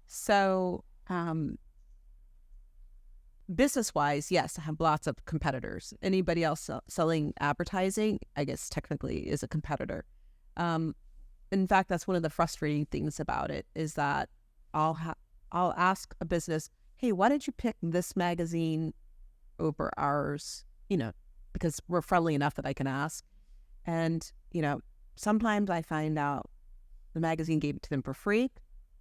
Speaker 1: So, business-wise, yes, I have lots of competitors. Anybody else selling advertising, I guess technically is a competitor. In fact, that's one of the frustrating things about it is that I'll ask a business, hey, why did you pick this magazine over ours? Because we're friendly enough that I can ask. And, sometimes I find out the magazine gave it to them for free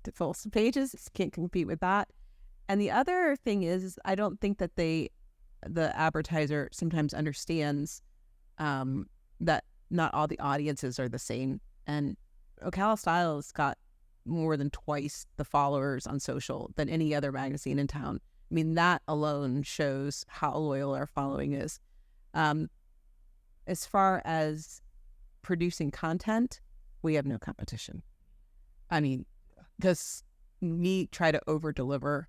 Speaker 1: to fill some pages. Can't compete with that. And the other thing is I don't think that the advertiser sometimes understands that not all the audiences are the same. And Ocala Style has got more than twice the followers on social than any other magazine in town. I mean, that alone shows how loyal our following is. As far as producing content, we have no competition. I mean, because we try to over-deliver,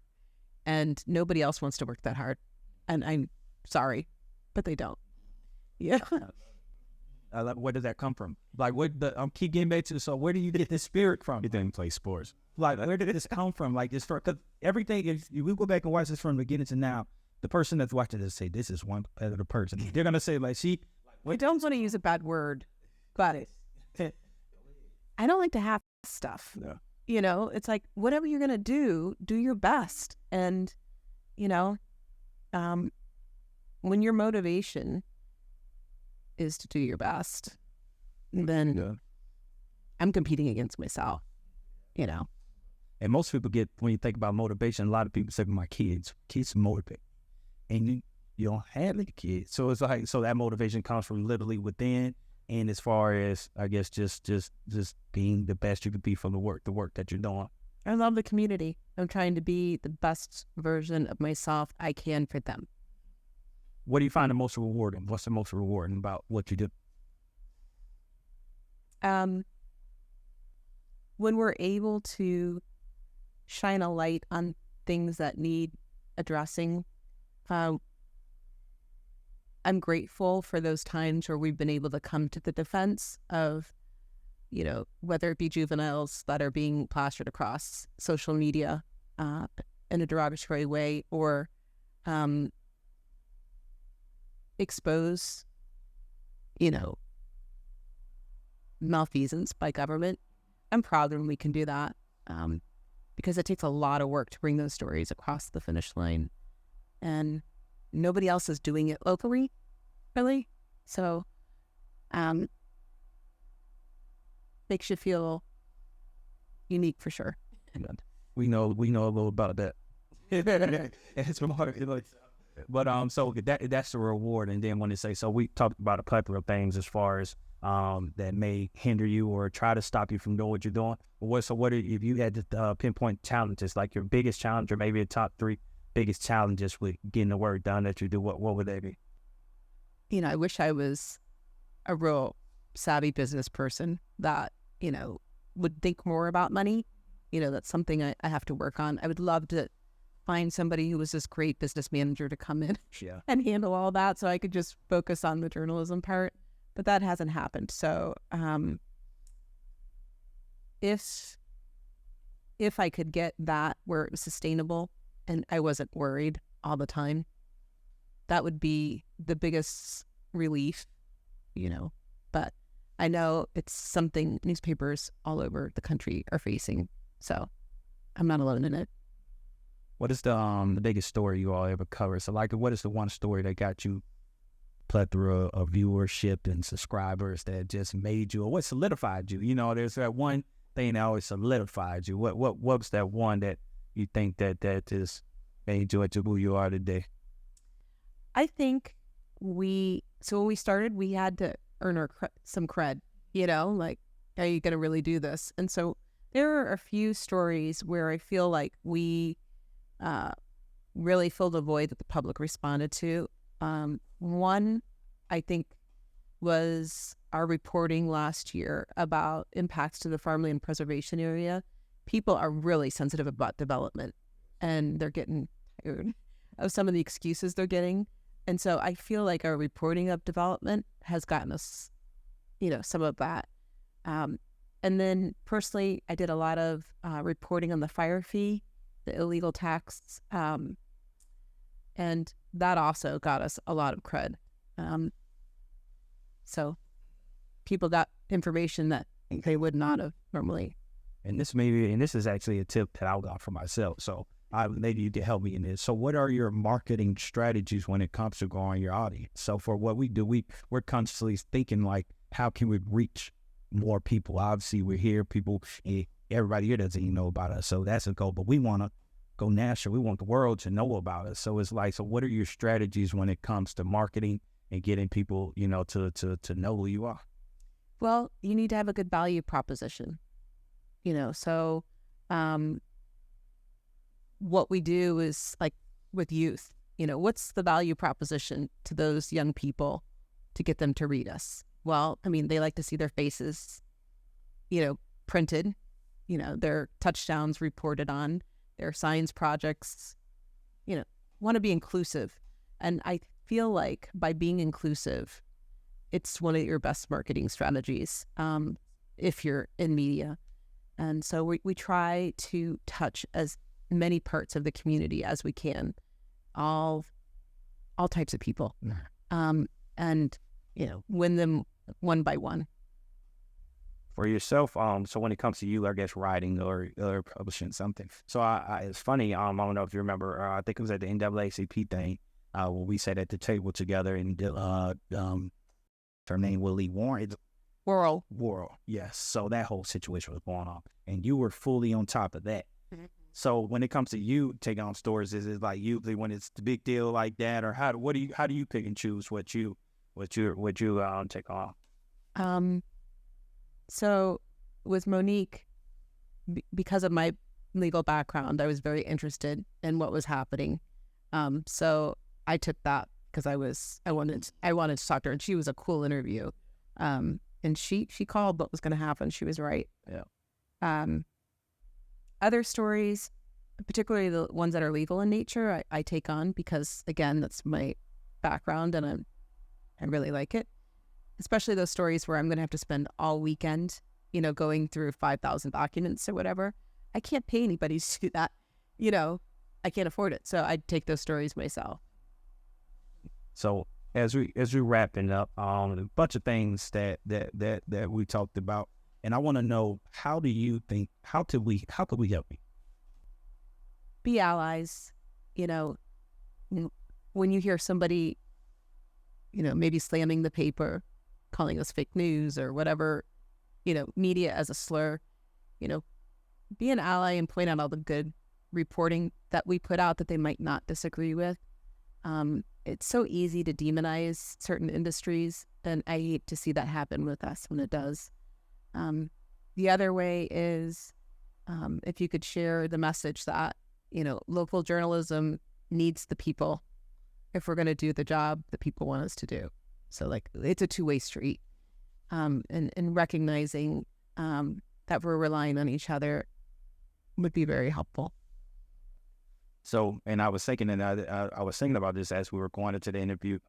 Speaker 1: and nobody else wants to work that hard. And I'm sorry, but they don't. Yeah.
Speaker 2: Where does that come from? Like, keep getting back to, so where do you get this spirit from?
Speaker 3: You didn't play sports.
Speaker 2: Like, where did this come from? Like, because everything, if we go back and watch this from the beginning to now, the person that's watching this say, this is one competitive person. They're going to say,
Speaker 1: we don't want to use a bad word, but I don't like to have stuff.
Speaker 3: No.
Speaker 1: It's like, whatever you're going to do your best. And, when your motivation is to do your best, then I'm competing against myself, you know.
Speaker 2: And most people get, when you think about motivation, a lot of people say, my kids motivate. And you don't have any kids. So it's like, so that motivation comes from literally within. And as far as, I guess, just being the best you could be from the work that you're doing.
Speaker 1: I love the community. I'm trying to be the best version of myself I can for them.
Speaker 2: What do you find the most rewarding? What's the most rewarding about what you do?
Speaker 1: When we're able to shine a light on things that need addressing, I'm grateful for those times where we've been able to come to the defense of, you know, whether it be juveniles that are being plastered across social media in a derogatory way, or expose, you know, malfeasance by government. I'm proud when we can do that, because it takes a lot of work to bring those stories across the finish line, and nobody else is doing it locally, really. So, makes you feel unique for sure.
Speaker 2: We know a little about that. It's more, but so that's the reward. And then when they say, so we talked about a plethora of things as far as that may hinder you or try to stop you from doing what you're doing. What if you had to pinpoint challenges, like your biggest challenge, or maybe a top 3 biggest challenges with getting the work done that you do? What would they be?
Speaker 1: You know, I wish I was a real savvy business person that, you know, would think more about money. You know, that's something I have to work on. I would love to find somebody who was this great business manager to come in and handle all that, so I could just focus on the journalism part. But that hasn't happened. So if I could get that where it was sustainable and I wasn't worried all the time, that would be the biggest relief, you know. But I know it's something newspapers all over the country are facing, so I'm not alone in it.
Speaker 2: What is the biggest story you all ever cover? So, like, what is the one story that got you plethora of viewership and subscribers that just made you, or what solidified you? You know, there's that one thing that always solidified you. What was that one that you think that just made you into who you are today?
Speaker 1: I think when we started, we had to earn some cred, you know, like, are you going to really do this? And so there are a few stories where I feel like we really filled a void that the public responded to. One, I think, was our reporting last year about impacts to the farmland preservation area. People are really sensitive about development, and they're getting tired of some of the excuses they're getting. And so I feel like our reporting of development has gotten us, you know, some of that. And then personally, I did a lot of reporting on the fire fee, the illegal tax, and that also got us a lot of cred. So people got information that they would not have normally.
Speaker 2: And this is actually a tip that I got for myself. So maybe you can help me in this. So what are your marketing strategies when it comes to growing your audience? So for what we do, we're constantly thinking, like, how can we reach more people? Obviously, we're here. People, everybody here doesn't even know about us. So that's a goal. But we want to go national. We want the world to know about us. So it's like, so what are your strategies when it comes to marketing and getting people, you know, to know who you are?
Speaker 1: Well, you need to have a good value proposition, you know. So what we do is, like, with youth, you know, what's the value proposition to those young people to get them to read us? Well, I mean, they like to see their faces, you know, printed, you know, their touchdowns reported on, their science projects, you know, want to be inclusive. And I feel like by being inclusive, it's one of your best marketing strategies if you're in media. And so we try to touch as many parts of the community as we can, all types of people, and, you know, win them one by one.
Speaker 2: For yourself, so when it comes to you, I guess, writing or publishing something. So it's funny, I don't know if you remember, I think it was at the NAACP thing, when we sat at the table together and her name Willie Warren.
Speaker 1: World.
Speaker 2: Yes. So that whole situation was going on, and you were fully on top of that.
Speaker 1: Mm-hmm.
Speaker 2: So when it comes to you taking on stories, is it like usually when it's the big deal like that, or how do you pick and choose what you take on?
Speaker 1: So with Monique, because of my legal background, I was very interested in what was happening. So I took that because I wanted to talk to her, and she was a cool interview. And she called what was going to happen. She was right.
Speaker 2: Yeah.
Speaker 1: Other stories, particularly the ones that are legal in nature, I take on because, again, that's my background, and I really like it. Especially those stories where I'm going to have to spend all weekend, going through 5,000 documents or whatever. I can't pay anybody to do that. I can't afford it. So I take those stories myself.
Speaker 2: So as we wrapping up, a bunch of things that we talked about, and I want to know, how could we help you?
Speaker 1: Be allies. When you hear somebody, maybe slamming the paper, calling us fake news or whatever, media as a slur, be an ally and point out all the good reporting that we put out that they might not disagree with. It's so easy to demonize certain industries, and I hate to see that happen with us when it does. The other way is if you could share the message that, local journalism needs the people if we're going to do the job that people want us to do. So, it's a two-way street. And recognizing that we're relying on each other would be very helpful.
Speaker 2: So, and I was thinking, and I was thinking about this as we were going into the interview.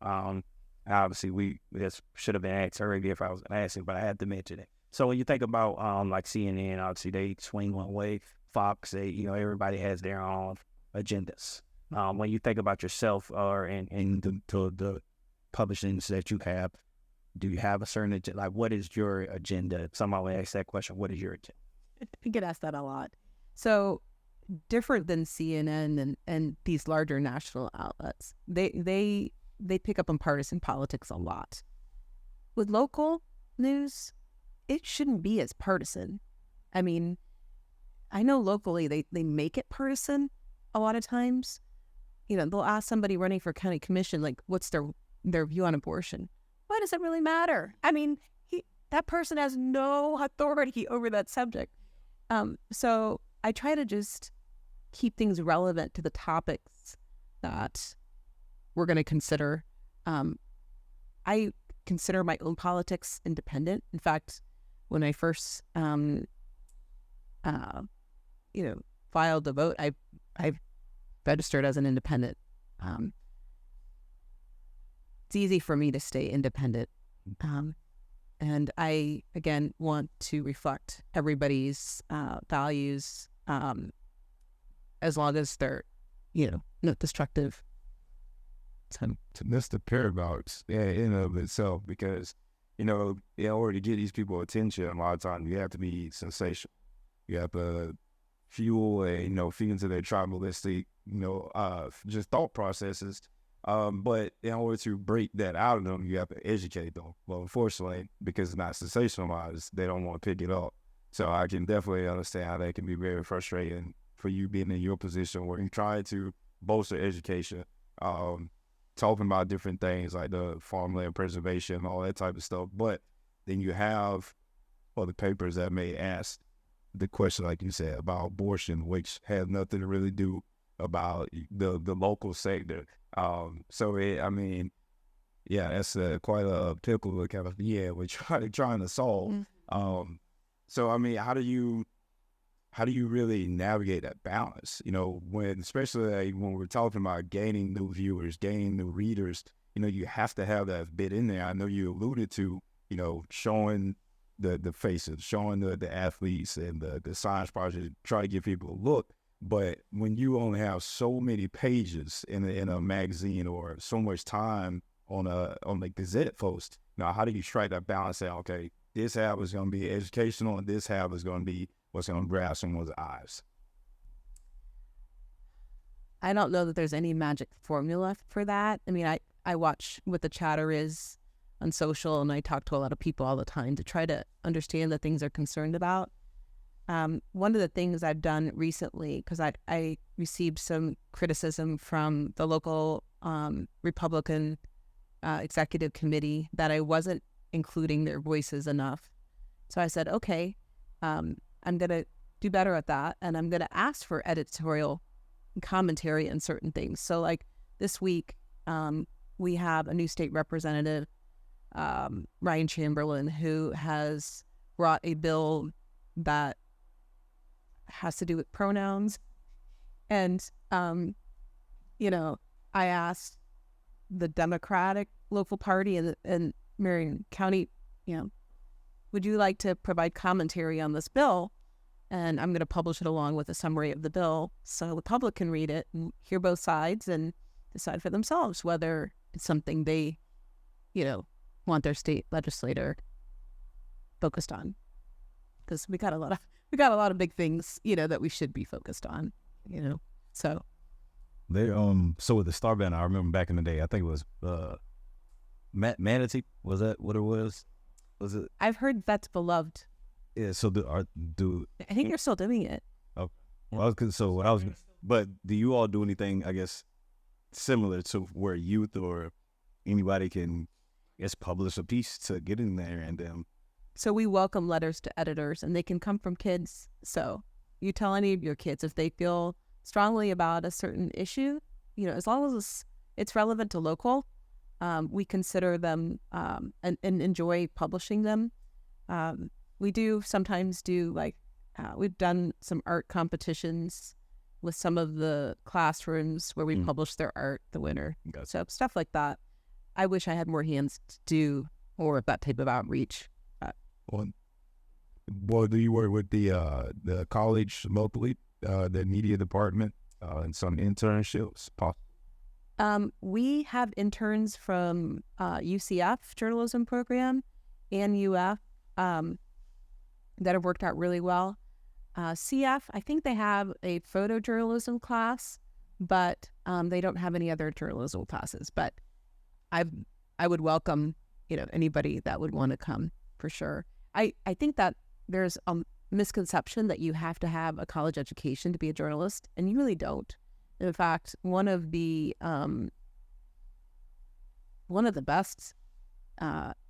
Speaker 2: Obviously, this should have been asked earlier if I was asking, but I had to mention it. So when you think about like CNN, obviously they swing one way. Fox, everybody has their own agendas. When you think about yourself or in the publishings that you have, do you have a certain agenda? Like, what is your agenda? If somebody asks that question, what is your agenda?
Speaker 1: I get asked that a lot. So different than CNN and these larger national outlets, they pick up on partisan politics a lot. With local news, it shouldn't be as partisan. I mean, I know locally they make it partisan a lot of times. They'll ask somebody running for county commission, like, what's their view on abortion? Why does it really matter? I mean, that person has no authority over that subject. So I try to just keep things relevant to the topics that we're going to consider. I consider my own politics independent. In fact, when I first, filed to vote, I registered as an independent. It's easy for me to stay independent. And I, again, want to reflect everybody's values as long as they're, not destructive.
Speaker 4: To miss the paradox in and of itself, because, in order to get these people attention, a lot of times you have to be sensational. You have to fuel feed into their tribalistic, just thought processes. But in order to break that out of them, you have to educate them. Well, unfortunately, because it's not sensationalized, they don't want to pick it up. So I can definitely understand how that can be very frustrating for you being in your position where you're trying to bolster education, talking about different things like the farmland preservation, all that type of stuff. But then you have other papers that may ask the question, like you said, about abortion, which has nothing to really do about the local sector. That's quite a pickle kind of, we're trying to solve.
Speaker 1: Mm-hmm.
Speaker 4: So, how do you really navigate that balance? Especially when we're talking about gaining new viewers, gaining new readers, you have to have that bit in there. I know you alluded to, showing the faces, showing the athletes and the science project, try to give people a look. But when you only have so many pages in a magazine or so much time on the Gazette post, now how do you strike that balance out? Okay, this half is going to be educational and this half is going to be what's going to grab someone's eyes.
Speaker 1: I don't know that there's any magic formula for that. I mean, I watch what the chatter is on social, and I talk to a lot of people all the time to try to understand the things they're concerned about. One of the things I've done recently, because I received some criticism from the local Republican executive committee that I wasn't including their voices enough. So I said, okay, I'm going to do better at that, and I'm going to ask for editorial commentary on certain things. So like this week, we have a new state representative, Ryan Chamberlain, who has brought a bill that has to do with pronouns. And, I asked the Democratic local party in Marion County, would you like to provide commentary on this bill? And I'm going to publish it along with a summary of the bill so the public can read it and hear both sides and decide for themselves whether it's something they, want their state legislator focused on. Because we got a lot of big things, that we should be focused on, So
Speaker 3: They so with the Star Banner, I remember back in the day, I think it was Manatee. Was that what it was? Was it?
Speaker 1: I've heard that's beloved.
Speaker 3: Yeah. So
Speaker 1: I think they're still doing it.
Speaker 3: Oh, well, but do you all do anything, I guess, similar to where youth or anybody can, I guess, publish a piece to get in there and
Speaker 1: So we welcome letters to editors, and they can come from kids. So you tell any of your kids if they feel strongly about a certain issue, as long as it's relevant to local, we consider them and enjoy publishing them. We do sometimes we've done some art competitions with some of the classrooms where we publish their art, the winner.
Speaker 3: Gotcha.
Speaker 1: So stuff like that. I wish I had more hands to do more of that type of outreach.
Speaker 4: Well, do you work with the college locally, the media department, and some internships?
Speaker 1: We have interns from UCF journalism program and UF that have worked out really well. CF, I think they have a photojournalism class, but they don't have any other journalism classes. But I would welcome anybody that would want to come for sure. I think that there's a misconception that you have to have a college education to be a journalist, and you really don't. In fact, one of the best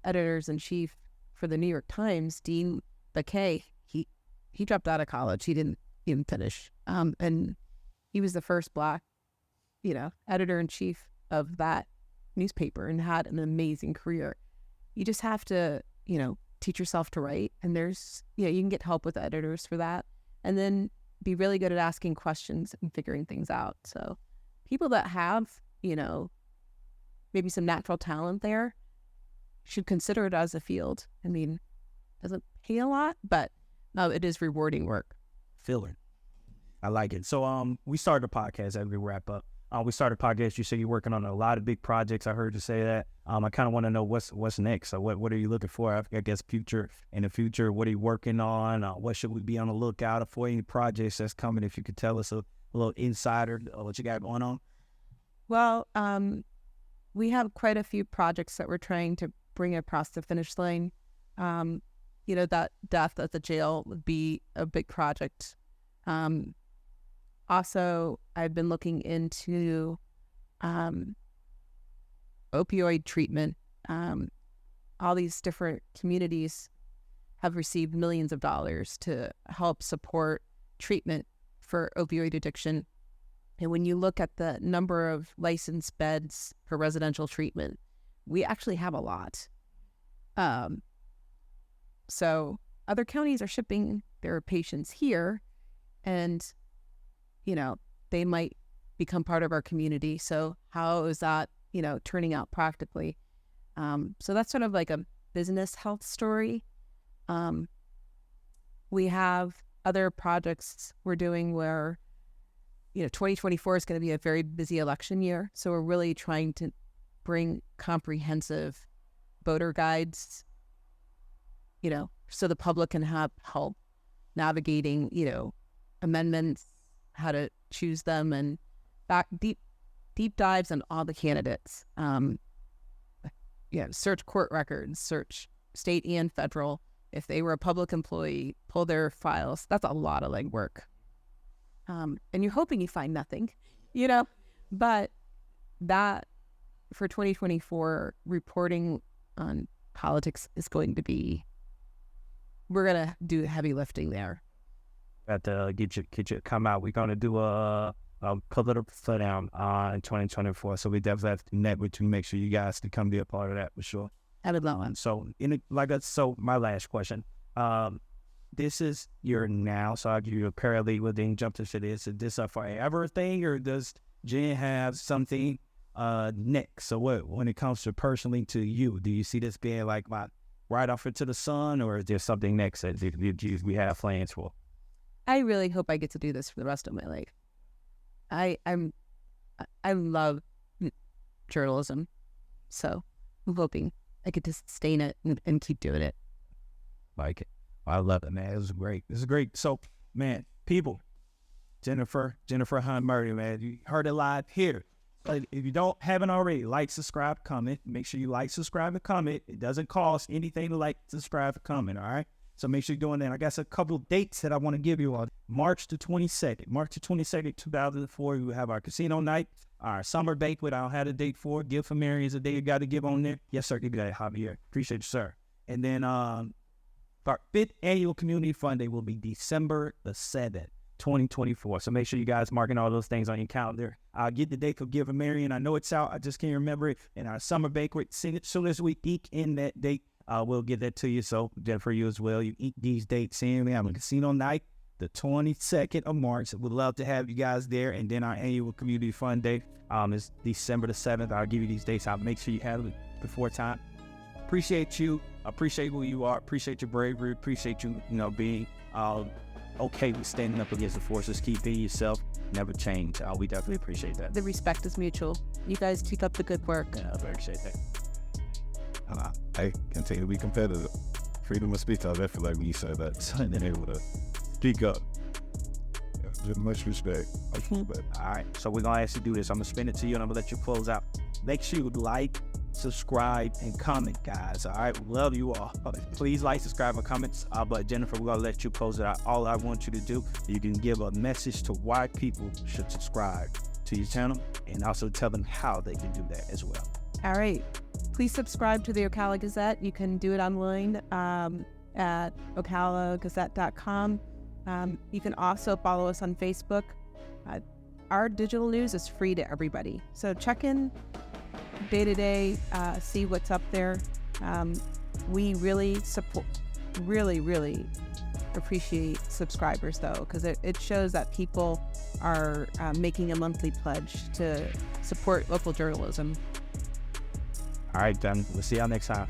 Speaker 1: editors-in-chief for the New York Times, Dean Baquet, he dropped out of college. He didn't even finish. And he was the first Black, editor-in-chief of that newspaper and had an amazing career. You just have to, teach yourself to write. And there's, you can get help with editors for that. And then be really good at asking questions and figuring things out. So people that have, maybe some natural talent there should consider it as a field. I mean, it doesn't pay a lot, but it is rewarding work.
Speaker 2: Feeling. I like it. So we started a podcast as we wrap up. We started a podcast. You say you're working on a lot of big projects. I heard you say that. I kind of want to know what's next. So what are you looking for? I guess in the future, what are you working on? What should we be on the lookout for? Any projects that's coming? If you could tell us a little insider what you got going on.
Speaker 1: Well, we have quite a few projects that we're trying to bring across the finish line. That death at the jail would be a big project. Also, I've been looking into opioid treatment. All these different communities have received millions of dollars to help support treatment for opioid addiction. And when you look at the number of licensed beds for residential treatment, we actually have a lot. So other counties are shipping their patients here, and they might become part of our community. So how is that, turning out practically? So that's sort of like a business health story. We have other projects we're doing where, 2024 is going to be a very busy election year. So we're really trying to bring comprehensive voter guides, so the public can have help navigating, amendments, how to choose them, and deep dives on all the candidates. search court records, search state and federal. If they were a public employee, pull their files. That's a lot of legwork. And you're hoping you find nothing, but that for 2024, reporting on politics is going to be, we're going to do heavy lifting there.
Speaker 2: Got to get you come out. We're going to do a political sit down in 2024. So we definitely have to net with you, make sure you guys can come be a part of that for sure.
Speaker 1: I would love one.
Speaker 2: So my last question. This is your now, so I'll give you a paralegal, then jump to this. Is this a forever thing, or does Jen have something next? So when it comes to personally to you, do you see this being like my right off into the sun, or is there something next that we have plans for?
Speaker 1: I really hope I get to do this for the rest of my life. I love journalism, so I'm hoping I get to sustain it and keep doing it.
Speaker 2: Like it. I love it, man. This is great. So, man, people, Jennifer Hunt Murty, man, you heard it live here. But if you haven't already, like, subscribe, comment. Make sure you like, subscribe, and comment. It doesn't cost anything to like, subscribe, and comment, all right? So make sure you're doing that. I got a couple of dates that I want to give you on. March the 22nd, 2004, we will have our casino night, our summer banquet. I don't have a date for. Give for Mary is a day you got to give on there. Yes, sir. Give me that, Javier. Appreciate you, sir. And then our 5th annual community fund day will be December the 7th, 2024. So make sure you guys marking all those things on your calendar. I'll get the date for Give for Mary, and I know it's out. I just can't remember it. And our summer banquet, as soon as we eke in that date, we'll get that to you. So, Jennifer, you as well. You eat these dates in. We have a casino night, the 22nd of March. We'd love to have you guys there. And then our annual community fun day is December the 7th. I'll give you these dates. I'll make sure you have it before time. Appreciate you. Appreciate who you are. Appreciate your bravery. Appreciate you, being okay with standing up against the forces. Keep being yourself. Never change. We definitely appreciate that.
Speaker 1: The respect is mutual. You guys keep up the good work.
Speaker 2: Yeah, I appreciate that.
Speaker 3: Hey, continue to be competitive. Freedom of speech. I feel like when you say that, being able to speak up. Yeah, just much respect.
Speaker 2: But, all right, so we're going to actually do this. I'm going to spin it to you, and I'm going to let you close out. Make sure you like, subscribe, and comment, guys. All right, we love you all. Please like, subscribe, and comment. But Jennifer, we're going to let you close it out. All I want you to do, you can give a message to why people should subscribe to your channel, and also tell them how they can do that as well.
Speaker 1: All right. Please subscribe to the Ocala Gazette. You can do it online at ocalagazette.com. You can also follow us on Facebook. Our digital news is free to everybody. So check in day to day, see what's up there. We really appreciate subscribers, though, because it shows that people are making a monthly pledge to support local journalism.
Speaker 2: All right, then. We'll see y'all next time.